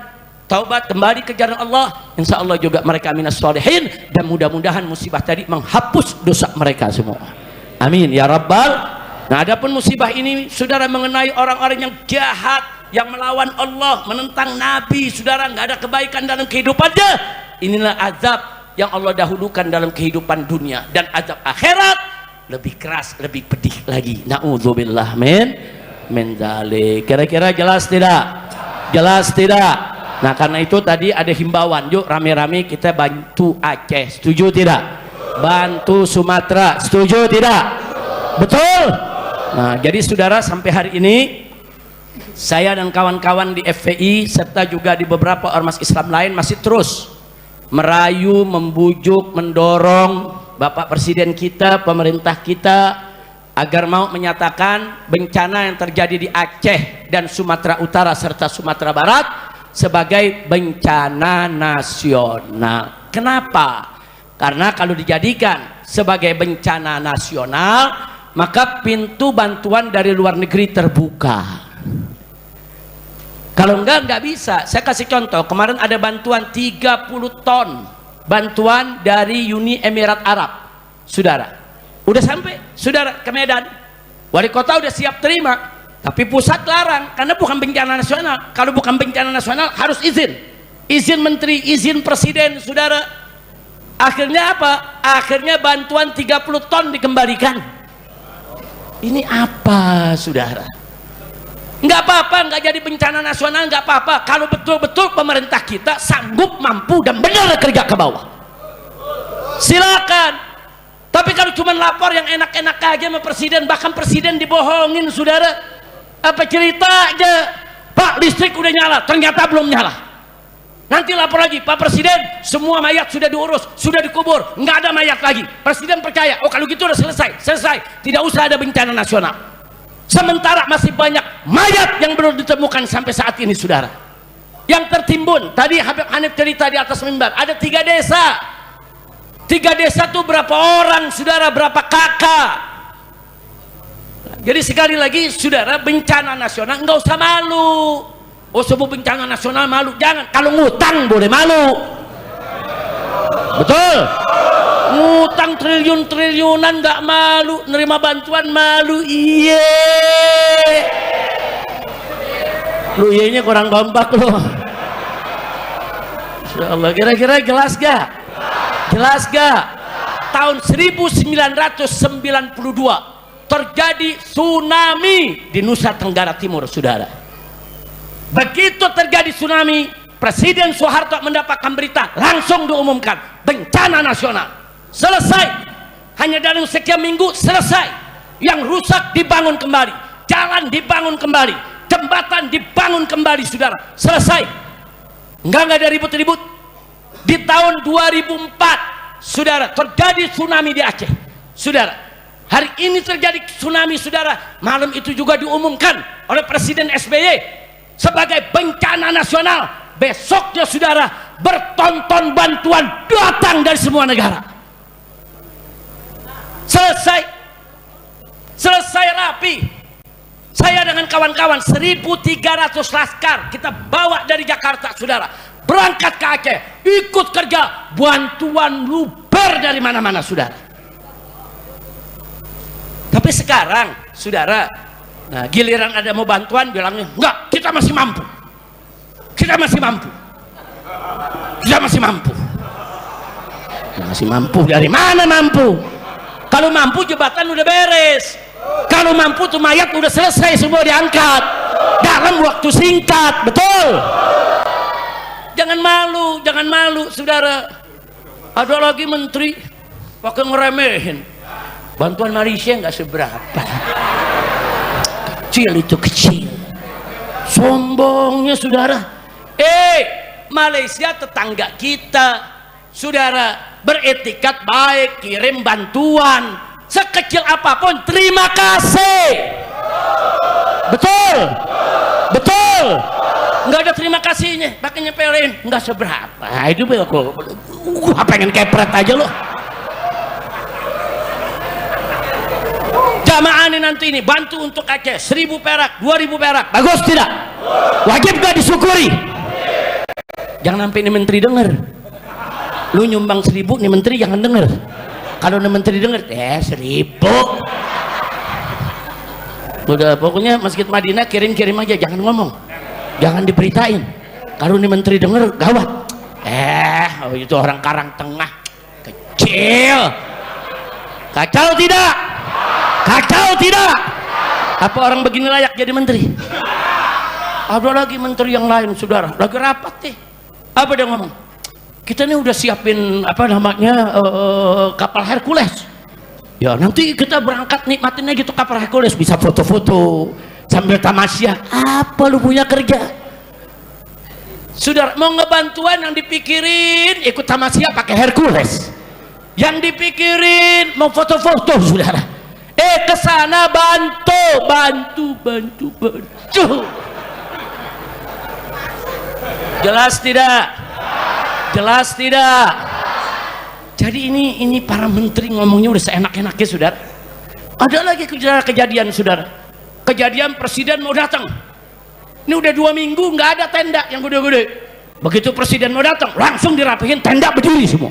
taubat, kembali ke jalan Allah. Insya Allah juga mereka minas sholihin, dan mudah-mudahan musibah tadi menghapus dosa mereka semua. Amin ya rabbal. Nah, adapun musibah ini, saudara, mengenai orang-orang yang jahat, yang melawan Allah, menentang Nabi, saudara, nggak ada kebaikan dalam kehidupannya, inilah azab yang Allah dahulukan dalam kehidupan dunia, dan azab akhirat lebih keras, lebih pedih lagi. Na'udzubillah min dzalik. Kira-kira jelas tidak? Jelas tidak? Nah, karena itu tadi ada himbauan, yuk rame-rame kita bantu Aceh, setuju tidak? Bantu Sumatera, setuju tidak? Betul? Nah, jadi saudara, sampai hari ini saya dan kawan-kawan di FPI serta juga di beberapa ormas Islam lain masih terus merayu, membujuk, mendorong Bapak Presiden kita, pemerintah kita agar mau menyatakan bencana yang terjadi di Aceh dan Sumatera Utara serta Sumatera Barat sebagai bencana nasional. Kenapa? Karena kalau dijadikan sebagai bencana nasional, maka pintu bantuan dari luar negeri terbuka. Kalau enggak bisa. Saya kasih contoh, kemarin ada bantuan 30 ton bantuan dari Uni Emirat Arab, saudara. Udah sampai, saudara, ke Medan. Wali kota udah siap terima, tapi pusat larang karena bukan bencana nasional. Kalau bukan bencana nasional harus izin menteri, izin presiden, saudara. Akhirnya apa? Akhirnya bantuan 30 ton dikembalikan. Ini apa, saudara? Nggak apa-apa, nggak jadi bencana nasional, nggak apa-apa kalau betul-betul pemerintah kita sanggup, mampu, dan benar kerja ke bawah. Silakan. Tapi kalau cuma lapor yang enak-enak aja sama presiden, bahkan presiden dibohongin, saudara. Apa cerita aja, Pak, listrik udah nyala, ternyata belum nyala. Nanti lapor lagi, Pak Presiden, semua mayat sudah diurus, sudah dikubur, nggak ada mayat lagi. Presiden percaya, oh kalau gitu udah selesai, tidak usah ada bencana nasional. Sementara masih banyak mayat yang belum ditemukan sampai saat ini, saudara. Yang tertimbun, tadi Habib Hanif cerita di atas mimbar, ada 3 desa. 3 desa tuh berapa orang, saudara, berapa kakak. Jadi sekali lagi, saudara, bencana nasional nggak usah malu. Oh, sebut bencana nasional malu, jangan. Kalau ngutang boleh malu, betul. Ngutang triliun-triliunan nggak malu, nerima bantuan malu. Iye, lu iyenya kurang kompak lo. Insyaallah, kira-kira jelas gak? Jelas gak? Tahun 1992 terjadi tsunami di Nusa Tenggara Timur, saudara. Begitu terjadi tsunami, Presiden Soeharto mendapatkan berita, langsung diumumkan bencana nasional. Selesai, hanya dalam sekian minggu selesai. Yang rusak dibangun kembali, jalan dibangun kembali, jembatan dibangun kembali, saudara. Selesai, enggak ada ribut-ribut. Di tahun 2004, saudara, terjadi tsunami di Aceh, saudara. Hari ini terjadi tsunami, saudara. Malam itu juga diumumkan oleh Presiden SBY sebagai bencana nasional. Besoknya, saudara, bertonton bantuan datang dari semua negara. Selesai rapi. Saya dengan kawan-kawan 1.300 laskar kita bawa dari Jakarta, saudara, berangkat ke Aceh, ikut kerja. Bantuan luber dari mana-mana, saudara. Tapi sekarang, saudara, nah, giliran ada mau bantuan, bilangnya enggak, kita masih mampu. Kita masih mampu. Masih mampu dari mana mampu? Kalau mampu jembatan udah beres. Kalau mampu tuh mayat udah selesai semua diangkat dalam waktu singkat, betul. Jangan malu, saudara. Ada lagi menteri pakai ngeremehin. Bantuan Malaysia nggak seberapa. Kecil. Sombongnya, saudara. Malaysia tetangga kita, saudara, beretikat baik, kirim bantuan sekecil apapun, terima kasih. Betul. Nggak ada terima kasihnya, pakai nyepelin, nggak seberapa. Itu gua pengen kepret aja lo. Jamaah ini nanti ini bantu untuk Aceh 1.000 perak, 2.000 perak, bagus tidak? Wajib gak disyukuri? Jangan sampai ini menteri denger. Lu nyumbang 1.000, nih menteri jangan denger. Kalau nih menteri denger, 1.000. Udah, pokoknya Masjid Madinah kirim aja, jangan ngomong, jangan diberitain. Kalau nih menteri denger gawat. Itu orang Karang Tengah kecil. Kacau tidak? Apa orang begini layak jadi menteri? Ada lagi menteri yang lain, saudara, lagi rapat nih. Apa dia ngomong? Kita nih udah siapin kapal Hercules. Ya nanti kita berangkat nikmatin aja gitu kapal Hercules, bisa foto-foto sambil tamasya. Apa lu punya kerja? Saudara, mau ngebantuan yang dipikirin ikut tamasya pakai Hercules. Yang dipikirin mau foto-foto, saudara. Kesana bantu. Jelas tidak? Jadi ini para menteri ngomongnya udah seenak-enaknya, saudara. Ada lagi kejadian, saudara. Kejadian presiden mau datang. Ini udah 2 minggu nggak ada tenda yang gede-gede. Begitu presiden mau datang, langsung dirapihin, tenda berdiri semua.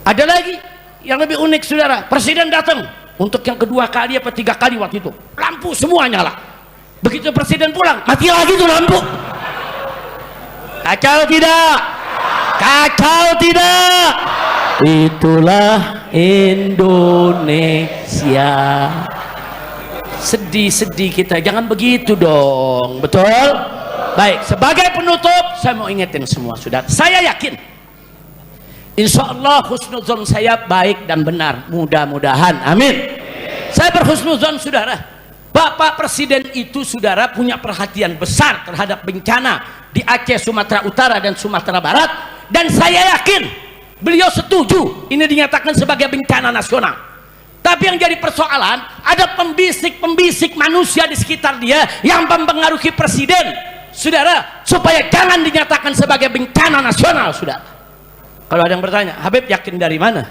Ada lagi yang lebih unik, saudara. Presiden datang untuk yang kedua kali apa 3 kali waktu itu, lampu semua nyala. Begitu presiden pulang, mati lagi tuh lampu. Kacau tidak? Kacau tidak? Itulah Indonesia. Sedih-sedih kita, jangan begitu dong, betul? Baik, sebagai penutup saya mau ingetin semua, saudara. Saya yakin insya Allah husnuzon saya baik dan benar, mudah-mudahan, amin. Saya berhusnuzon, saudara. Bapak Presiden itu, saudara, punya perhatian besar terhadap bencana di Aceh, Sumatera Utara dan Sumatera Barat, dan saya yakin beliau setuju ini dinyatakan sebagai bencana nasional. Tapi yang jadi persoalan, ada pembisik-pembisik manusia di sekitar dia yang mempengaruhi presiden, saudara, supaya jangan dinyatakan sebagai bencana nasional, saudara. Kalau ada yang bertanya, Habib yakin dari mana?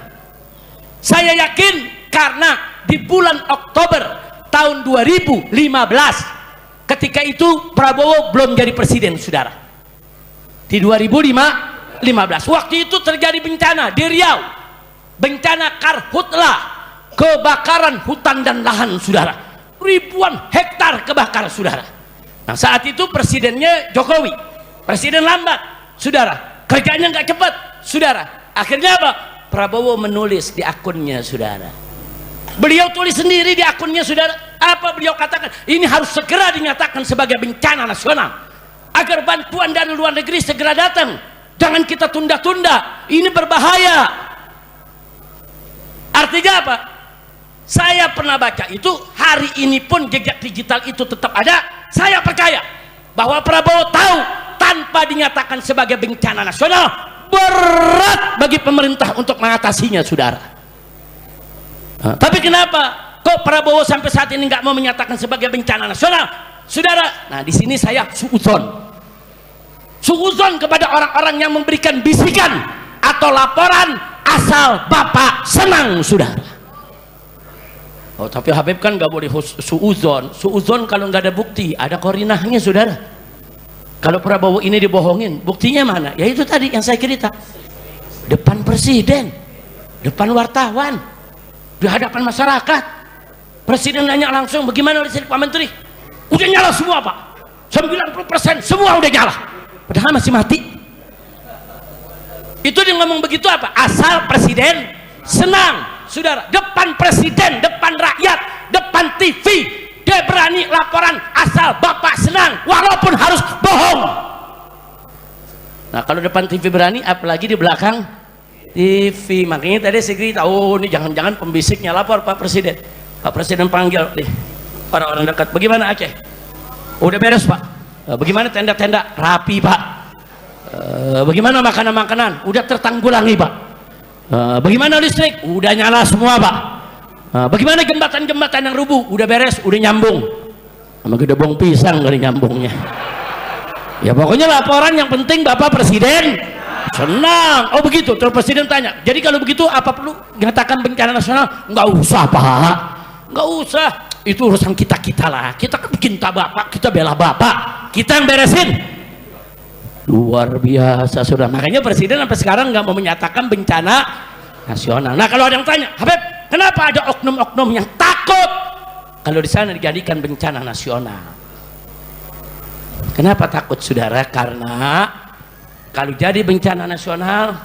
Saya yakin karena di bulan Oktober tahun 2015, ketika itu Prabowo belum jadi presiden, saudara. Di 2015, waktu itu terjadi bencana di Riau, bencana karhutlah, kebakaran hutan dan lahan, saudara. Ribuan hektar kebakar, saudara. Nah, saat itu presidennya Jokowi, presiden lambat, saudara, kerjanya nggak cepat, saudara. Akhirnya apa? Prabowo menulis di akunnya, saudara. Beliau tulis sendiri di akunnya, saudara. Apa beliau katakan? Ini harus segera dinyatakan sebagai bencana nasional agar bantuan dari luar negeri segera datang. Jangan kita tunda-tunda, ini berbahaya. Artinya apa? Saya pernah baca itu, hari ini pun jejak digital itu tetap ada. Saya percaya bahwa Prabowo tahu tanpa dinyatakan sebagai bencana nasional berat bagi pemerintah untuk mengatasinya, saudara. Nah, tapi kenapa kok Prabowo sampai saat ini nggak mau menyatakan sebagai bencana nasional, saudara? Nah, di sini saya suuzon kepada orang-orang yang memberikan bisikan atau laporan asal Bapak senang, saudara. Oh, tapi Habib kan nggak boleh suuzon kalau nggak ada bukti, ada korinahnya, saudara. Kalau Prabowo ini dibohongin, buktinya mana? Ya itu tadi yang saya cerita, depan presiden, depan wartawan, di hadapan masyarakat. Presiden nanya langsung, bagaimana listrik Pak Menteri? Udah nyala semua, Pak, 90% semua udah nyala, padahal masih mati. Itu dia ngomong begitu apa? Asal presiden senang, saudara. Depan presiden, depan rakyat, depan TV, dia berani laporan asal Bapak senang walaupun harus bohong. Nah, kalau depan TV berani, apalagi di belakang TV. Makanya tadi saya kira, oh ini jangan-jangan pembisiknya lapor Pak Presiden. Pak Presiden panggil nih orang-orang dekat, bagaimana Aceh? Udah beres, Pak. Bagaimana tenda-tenda? Rapi, Pak. Bagaimana makanan-makanan? Udah tertanggulangi, Pak. Bagaimana listrik? Udah nyala semua, Pak. Bagaimana jembatan-jembatan yang rubuh? Udah beres, udah nyambung. Sama gedebong pisang kali nyambungnya. Ya pokoknya laporan yang penting Bapak Presiden senang. Oh begitu. Terus Presiden tanya, jadi kalau begitu apa perlu nyatakan bencana nasional? Nggak usah, Pak. Nggak usah. Itu urusan kita lah. Kita kan cinta Bapak, kita bela Bapak, kita yang beresin. Luar biasa, saudara. Makanya Presiden sampai sekarang nggak mau menyatakan bencana nasional. Nah, kalau ada yang tanya, Habib, kenapa ada oknum-oknum yang takut kalau di sana dijadikan bencana nasional? Kenapa takut, saudara? Karena kalau jadi bencana nasional,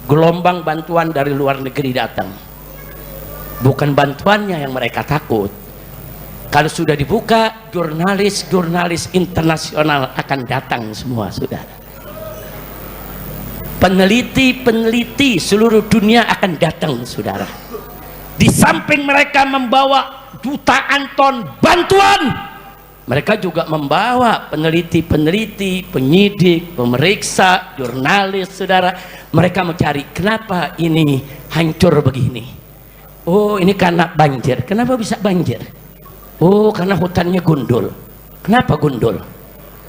gelombang bantuan dari luar negeri datang. Bukan bantuannya yang mereka takut. Kalau sudah dibuka, jurnalis internasional akan datang semua, saudara. Peneliti seluruh dunia akan datang, saudara. Di samping mereka membawa jutaan ton bantuan, mereka juga membawa peneliti, penyidik, pemeriksa, jurnalis, saudara. Mereka mencari kenapa ini hancur begini. Oh, ini karena banjir. Kenapa bisa banjir? Oh, karena hutannya gundul. Kenapa gundul?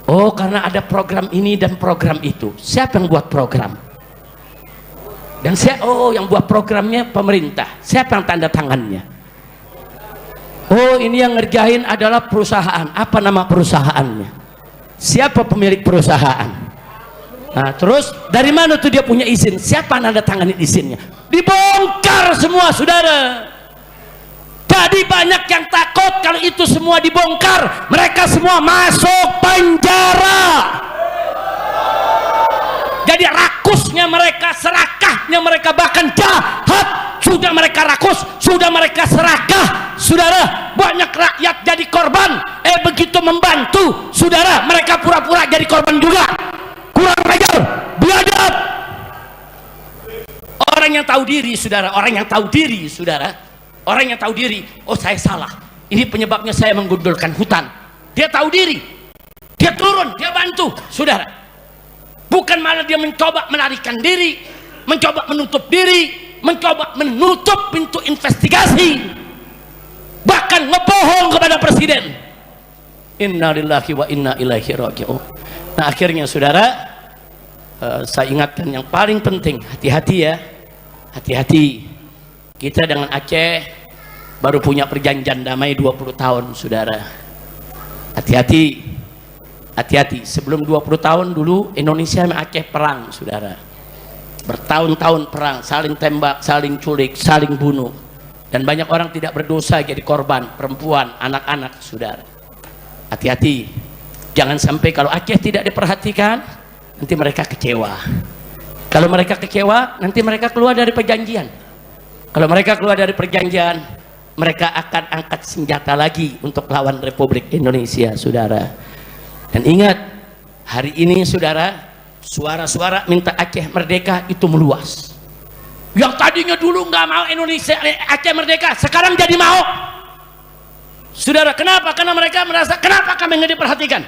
Oh, karena ada program ini dan program itu. Siapa yang buat program? Dan saya, oh yang buat programnya pemerintah. Siapa yang tanda tangannya? Oh ini yang ngerjain adalah perusahaan. Apa nama perusahaannya? Siapa pemilik perusahaan? Nah terus dari mana tuh dia punya izin? Siapa nanda tanganin izinnya? Dibongkar semua saudara. Jadi banyak yang takut kalau itu semua dibongkar, mereka semua masuk penjara. Jadi rakusnya mereka, serakahnya mereka, bahkan jahat sudah mereka rakus, sudah mereka serakah. Saudara, banyak rakyat jadi korban. Begitu membantu, saudara, mereka pura-pura jadi korban juga. Kurang ajar, biadab. Orang yang tahu diri, saudara, orang yang tahu diri, saudara, orang yang tahu diri, oh saya salah, ini penyebabnya saya menggundulkan hutan. Dia tahu diri, dia turun, dia bantu, saudara. Bukan malah dia mencoba melarikan diri, mencoba menutup diri, mencoba menutup pintu investigasi, bahkan ngebohong kepada presiden. Inna lillahi wa inna ilaihi raji'un. Nah akhirnya saudara, saya ingatkan yang paling penting, hati-hati ya, hati-hati. Kita dengan Aceh baru punya perjanjian damai 20 tahun saudara. Hati-hati, hati-hati. Sebelum 20 tahun dulu Indonesia sama Aceh perang saudara, bertahun-tahun perang, saling tembak, saling culik, saling bunuh, dan banyak orang tidak berdosa jadi korban, perempuan, anak-anak saudara. Hati-hati, jangan sampai kalau Aceh tidak diperhatikan nanti mereka kecewa. Kalau mereka kecewa nanti mereka keluar dari perjanjian. Kalau mereka keluar dari perjanjian, mereka akan angkat senjata lagi untuk lawan Republik Indonesia saudara. Dan ingat, hari ini saudara, suara-suara minta Aceh merdeka itu meluas. Yang tadinya dulu nggak mau Indonesia Aceh merdeka, sekarang jadi mau. Saudara, kenapa? Karena mereka merasa, kenapa kami nggak diperhatikan?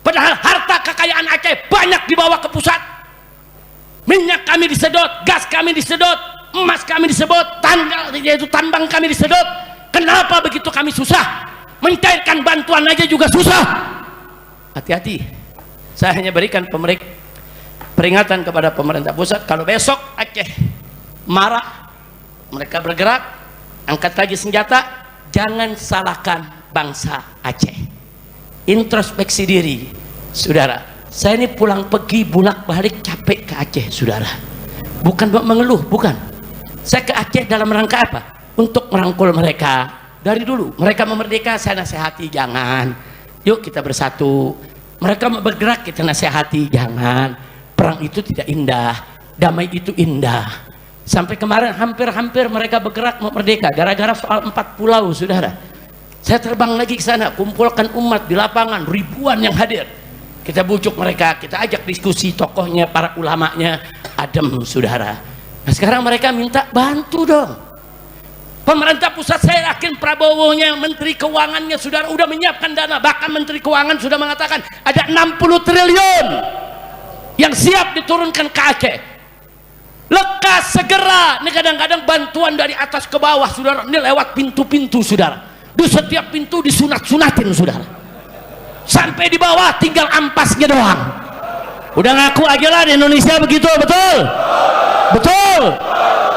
Padahal harta kekayaan Aceh banyak dibawa ke pusat. Minyak kami disedot, gas kami disedot, emas kami disedot, yaitu tambang kami disedot. Kenapa begitu kami susah? Mencairkan bantuan aja juga susah. Hati-hati. Saya hanya berikan peringatan kepada pemerintah pusat, kalau besok Aceh marah, mereka bergerak, angkat lagi senjata, jangan salahkan bangsa Aceh. Introspeksi diri saudara. Saya ini pulang pergi bolak balik capek ke Aceh saudara, bukan mengeluh, bukan. Saya ke Aceh dalam rangka apa? Untuk merangkul mereka. Dari dulu mereka memerdeka, saya nasihati, jangan, yuk kita bersatu. Mereka bergerak, kita nasihati, jangan. Perang itu tidak indah, damai itu indah. Sampai kemarin hampir-hampir mereka bergerak mau merdeka gara-gara soal 4 pulau saudara. Saya terbang lagi ke sana, kumpulkan umat di lapangan, ribuan yang hadir. Kita bujuk mereka, kita ajak diskusi, tokohnya, para ulamanya, adem saudara. Nah sekarang mereka minta bantu dong. Pemerintah pusat, saya yakin Prabowo-nya, Menteri Keuangannya saudara udah menyiapkan dana. Bahkan Menteri Keuangan sudah mengatakan ada 60 triliun yang siap diturunkan ke Aceh. Lekas segera. Ini kadang-kadang bantuan dari atas ke bawah saudara, ini lewat pintu-pintu saudara. Di setiap pintu disunat-sunatin saudara, sampai di bawah tinggal ampasnya doang. Udah ngaku aja lah di Indonesia begitu, betul? Betul.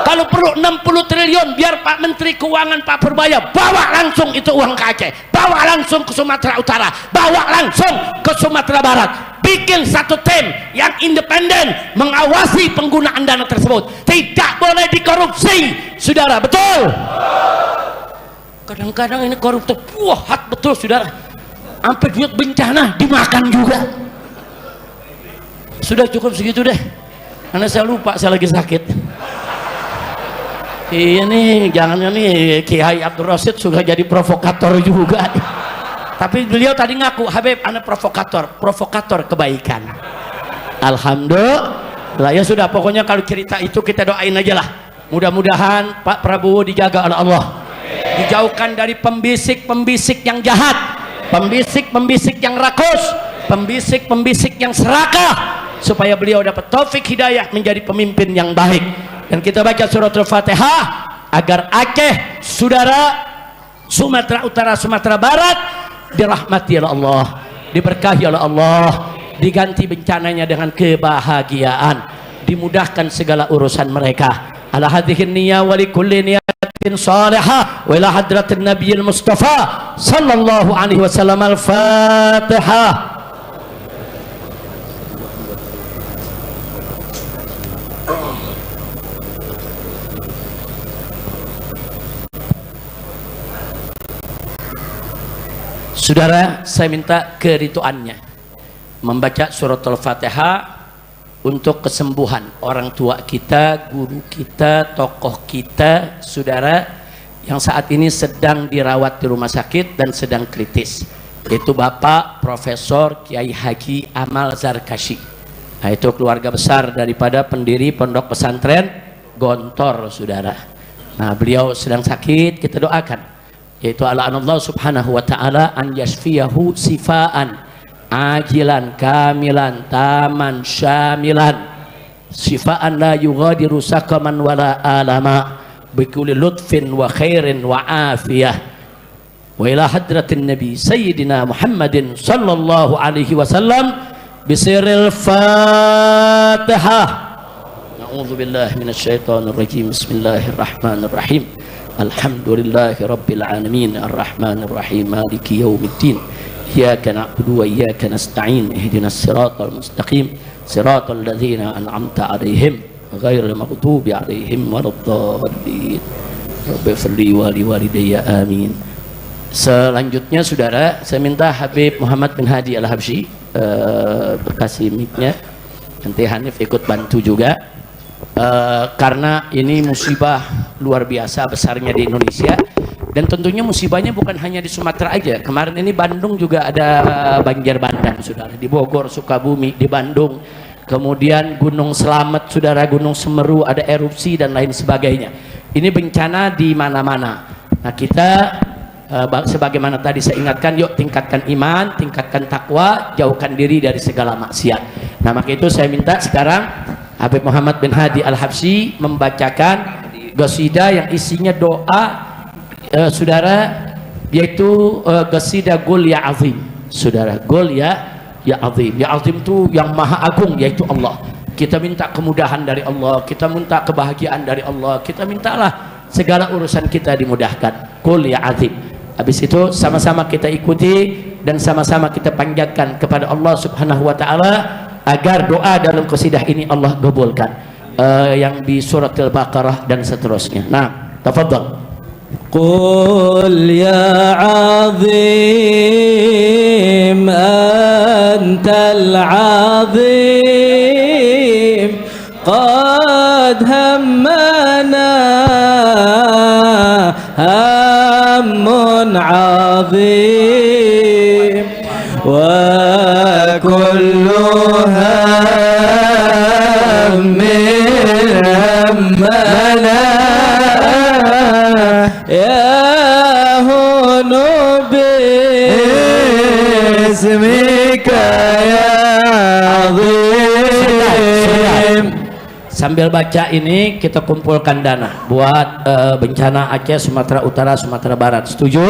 Kalau perlu 60 triliun biar Pak Menteri Keuangan Pak Purbaya bawa langsung itu uang ke Aceh, bawa langsung ke Sumatera Utara, bawa langsung ke Sumatera Barat. Bikin satu tim yang independen mengawasi penggunaan dana tersebut. Tidak boleh dikorupsi saudara, betul? Kadang-kadang ini koruptor buat betul saudara, sampai duit bencana dimakan juga. Sudah cukup segitu deh, karena saya lupa saya lagi sakit. Ini jangan nih Kiai Abdul Rasid sudah jadi provokator juga. Tapi beliau tadi ngaku, Habib anak provokator kebaikan. Alhamdulillah ya sudah, pokoknya kalau cerita itu kita doain aja lah. Mudah-mudahan Pak Prabowo dijaga oleh Allah, dijauhkan dari pembisik-pembisik yang jahat, pembisik-pembisik yang rakus, pembisik-pembisik yang serakah, supaya beliau dapat taufik hidayah menjadi pemimpin yang baik. Dan kita baca surat Al-Fatihah agar Aceh, saudara, Sumatera Utara, Sumatera Barat dirahmati oleh Allah, diberkahi oleh Allah, diganti bencananya dengan kebahagiaan. dimudahkan segala urusan mereka. Ala hadhihi niyya wa likulli niyatin salihah wa ila hadratin nabiyil mustafa sallallahu alaihi wasallam. Al-Fatihah. Saudara, saya minta kerituannya membaca surat Al-Fatihah untuk kesembuhan orang tua kita, guru kita, tokoh kita, saudara yang saat ini sedang dirawat di rumah sakit dan sedang kritis, yaitu Bapak Profesor Kiai Haji Amal Zarkashi. Nah, itu keluarga besar daripada pendiri Pondok Pesantren Gontor, saudara. Nah, beliau sedang sakit, kita doakan, yaitu Allah subhanahu wa ta'ala an yashfiyahu sifaan ajilan kamilan taman syamilan sifaan la yughadiru saqaman wala alama bikulli lutfin wa khairin wa afiyah wa ila hadratin nabi sayyidina Muhammadin sallallahu alaihi wasallam bisiril Fatihah. A'udzu billahi minasyaitonir rajim. Bismillahirrahmanirrahim. Alhamdulillahi rabbil alamin arrahmanir rahim maliki yaumiddin. Iyyaka na'budu wa iyyaka nasta'in ihdinas siratal mustaqim siratal ladzina an'amta 'alaihim ghairil maghdubi 'alaihim waladdallin. Rabbighfirli wa liwalidayya amin. Selanjutnya saudara, saya minta Habib Muhammad bin Hadi Al-Habsyi kasih mic-nya. Nanti Hanif ikut bantu juga. Karena ini musibah luar biasa besarnya di Indonesia, dan tentunya musibahnya bukan hanya di Sumatera aja. Kemarin ini Bandung juga ada banjir bandang, saudara. Di Bogor, Sukabumi, di Bandung, kemudian Gunung Selamet, saudara, Gunung Semeru ada erupsi dan lain sebagainya. Ini bencana di mana-mana. Nah, kita sebagaimana tadi saya ingatkan, yuk tingkatkan iman, tingkatkan takwa, jauhkan diri dari segala maksiat. Nah, maka itu saya minta sekarang Habib Muhammad bin Hadi Al-Habsyi membacakan qasidah yang isinya doa, saudara, yaitu qasidah Qul ya Azim, saudara. Qul ya Azim. Ya Azim itu yang maha agung, yaitu Allah. Kita minta kemudahan dari Allah, kita minta kebahagiaan dari Allah, kita mintalah segala urusan kita dimudahkan. Qul ya Azim. Habis itu sama-sama kita ikuti dan sama-sama kita panjatkan kepada Allah subhanahu wa ta'ala agar doa dalam qasidah ini Allah kabulkan, yang di surat Al-Baqarah dan seterusnya. Nah, tafadhal. Qul ya azim antal azim qad hammana hammun azim wa kulluha min hammana ya hunu bismika ya azim. Sambil baca ini kita kumpulkan dana buat bencana Aceh, Sumatera Utara, Sumatera Barat. Setuju?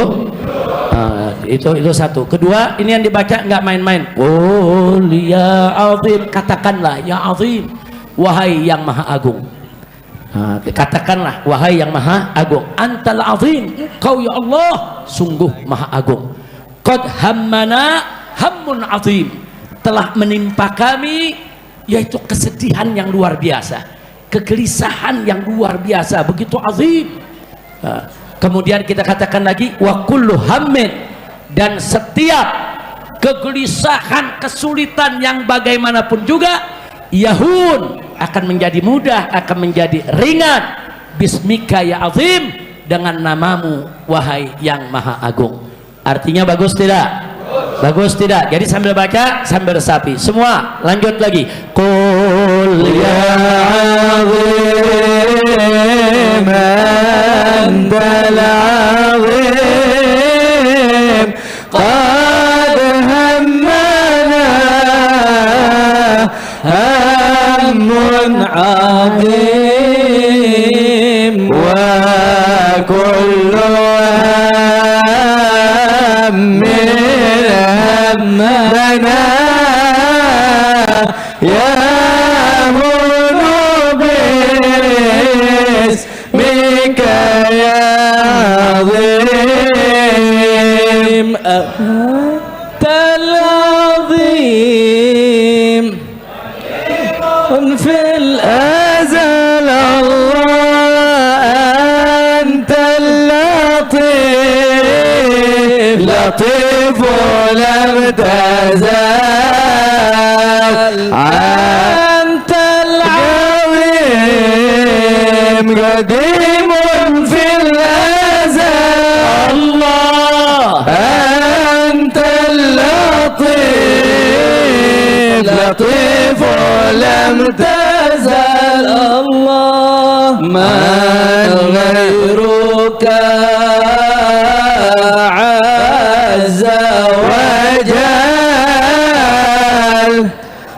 Itu satu. Kedua, ini yang dibaca nggak main-main. Qul ya azim, katakanlah ya azim, wahai yang maha agung. Katakanlah wahai yang maha agung, antal azim, engkau ya Allah sungguh maha agung. Qad hammana hammun azim, telah menimpa kami yaitu kesedihan yang luar biasa, kegelisahan yang luar biasa, begitu azim. Kemudian kita katakan lagi wa kullu hammin, dan setiap kegelisahan, kesulitan yang bagaimanapun juga yahun, akan menjadi mudah, akan menjadi ringan. Bismika ya azim, dengan namamu wahai yang maha agung. Artinya bagus tidak? Bagus tidak? Jadi sambil baca sambil resapi. Semua lanjut lagi. Qul ya azim antal azim qad hammana hammun azim wa kullu hammin hammana ya munib أنت العظيم في الأزل الله أنت اللطيف لطيف ولم تزال أنت العظيم قديم في الأزل الله أنت اللطيف لطيف ولم تزل الله من غيرك عز وجل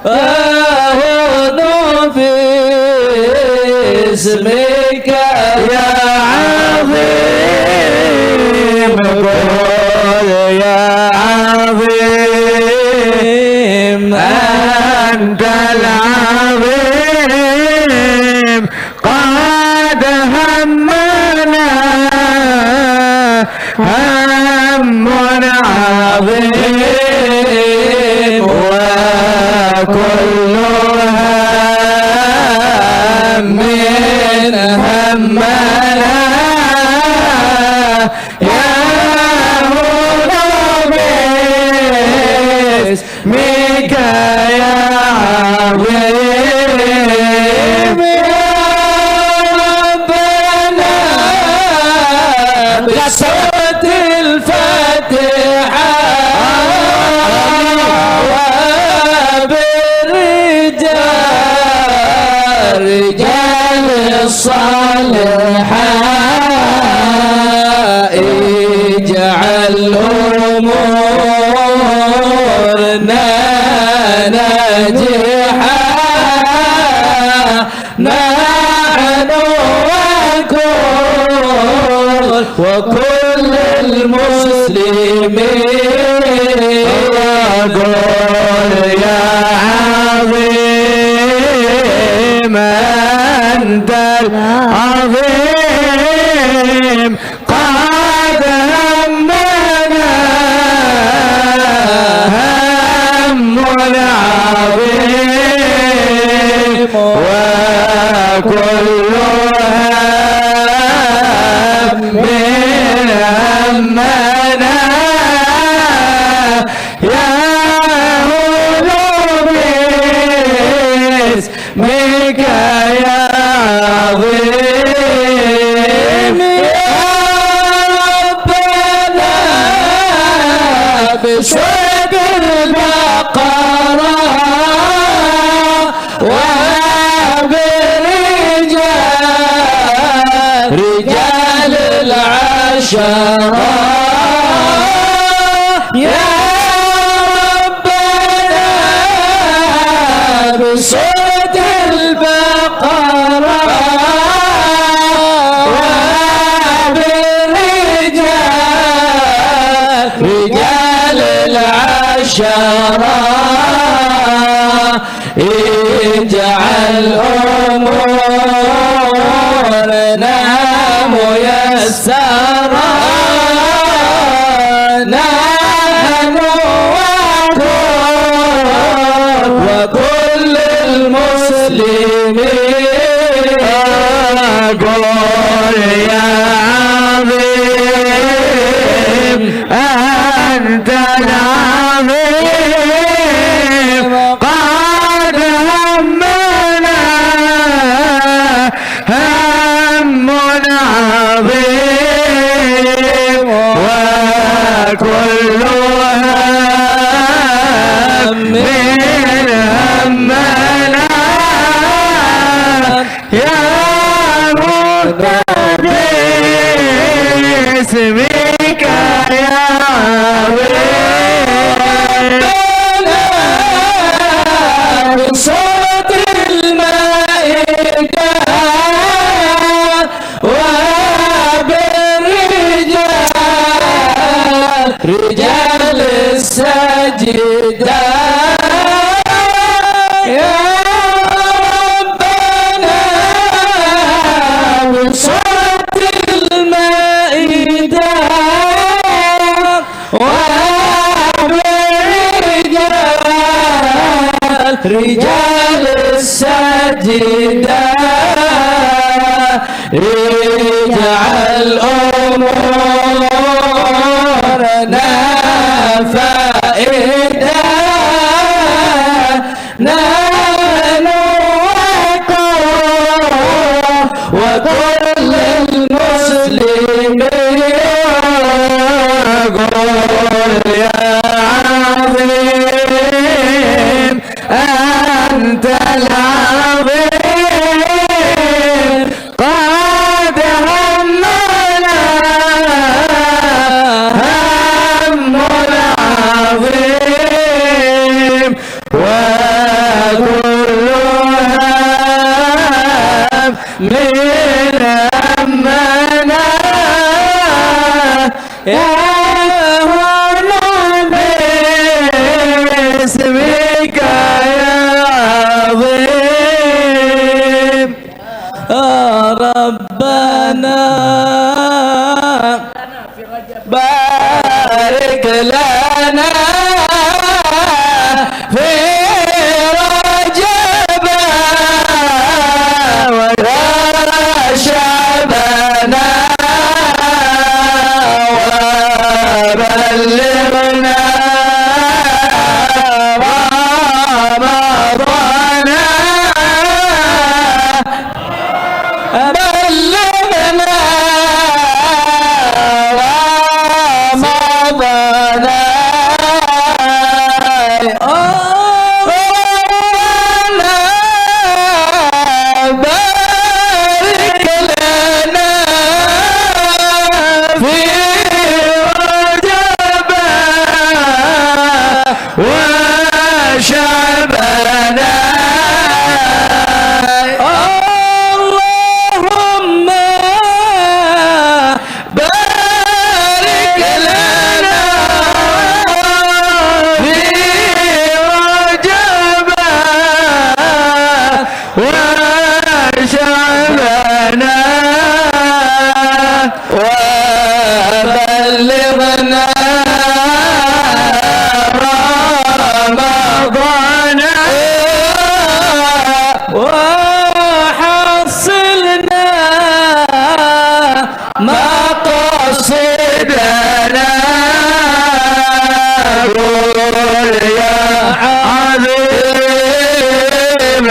أهون باسمك يا عظيم قل يا عظيم أنت العظيم قد همنا هم عظيم وكل هم همنا يا باسمك يا عظيم يا ربنا بصوت الفاتحة وبالرجال رجال الصالحات اجعل أمورنا ناجحة نحن وكل المسلمين قل يا عظيم أنت العظيم قد همنا هم عظيم وكل هم همنا يا باسمك يا عظيم يا ربنا بصوت البقرة وبالرجال رجال العشرة يا ربنا بصوت البقرة وبالرجال رجال العشرة اجعل أمورنا ميسرة نحن وكل المسلمين قل يا عظيم أنت العظيم قد همنا هم عظيم وكل هم همنا يا باسمك يا عظيم بصوت الملائكة وبالرجال رجال السجدة يا ربنا بصوت المائدة وبالرجال رجال السجدة اجعل أمورنا فائدة نحن وكل المسلمين قل يا عظيم أنت العظيم قد همنا هم العظيم وكل هم من همنا يا هنا باسمك يا عظيم ربنا بارك لنا في رجب وشعبنا وبلغنا رمضان بلغنا رمضان بارك لنا في رجب وشعبنا اللهم بارك لنا في رجب وشعبنا وبلغنا رمضان وحصلنا مقاصدنا قل يا عظيم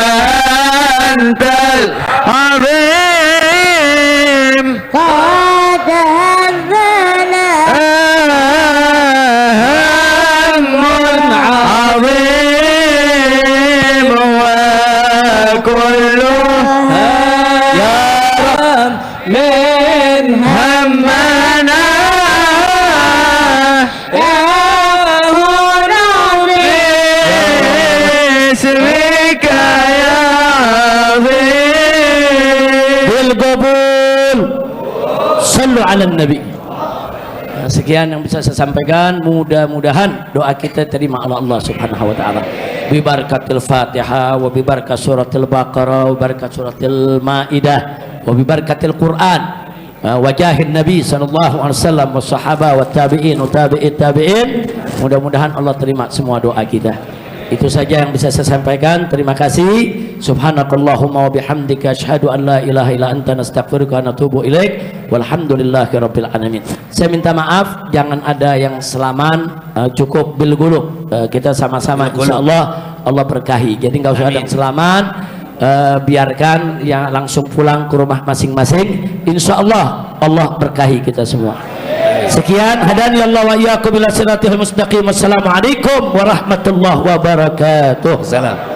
أنت العظيم قد هزنا هم عظيم وكلها يا رب من همنا يا هنا باسمك يا عظيم بالقبول صلوا على النبي. Sekian yang bisa saya sampaikan, mudah-mudahan doa kita terima oleh Allah Subhanahu wa taala. Bi barakatil Fatihah wa bi barakat suratil Baqarah wa barakat suratil Maidah wa bi barakatil Quran wa jahin Nabi sallallahu alaihi wasallam was sahaba wat tabi'in wa tabi'it tabi'in. Mudah-mudahan Allah terima semua doa kita. Itu saja yang bisa saya sampaikan. Terima kasih. Subhanakallahumma wa bihamdika asyhadu an la ilaha illa anta nastaghfiruka wa natubu ilaik. Walhamdulillahirabbil alamin. Saya minta maaf jangan ada yang selaman, cukup bil gulub. Kita sama-sama insyaallah Allah berkahi. Jadi enggak usah ada yang selaman. Biarkan yang langsung pulang ke rumah masing-masing. Insyaallah Allah berkahi kita semua. Sekian, hadani Allah wa iyyakum ila siratal mustaqim. Wassalamualaikum warahmatullahi wabarakatuh. Salam.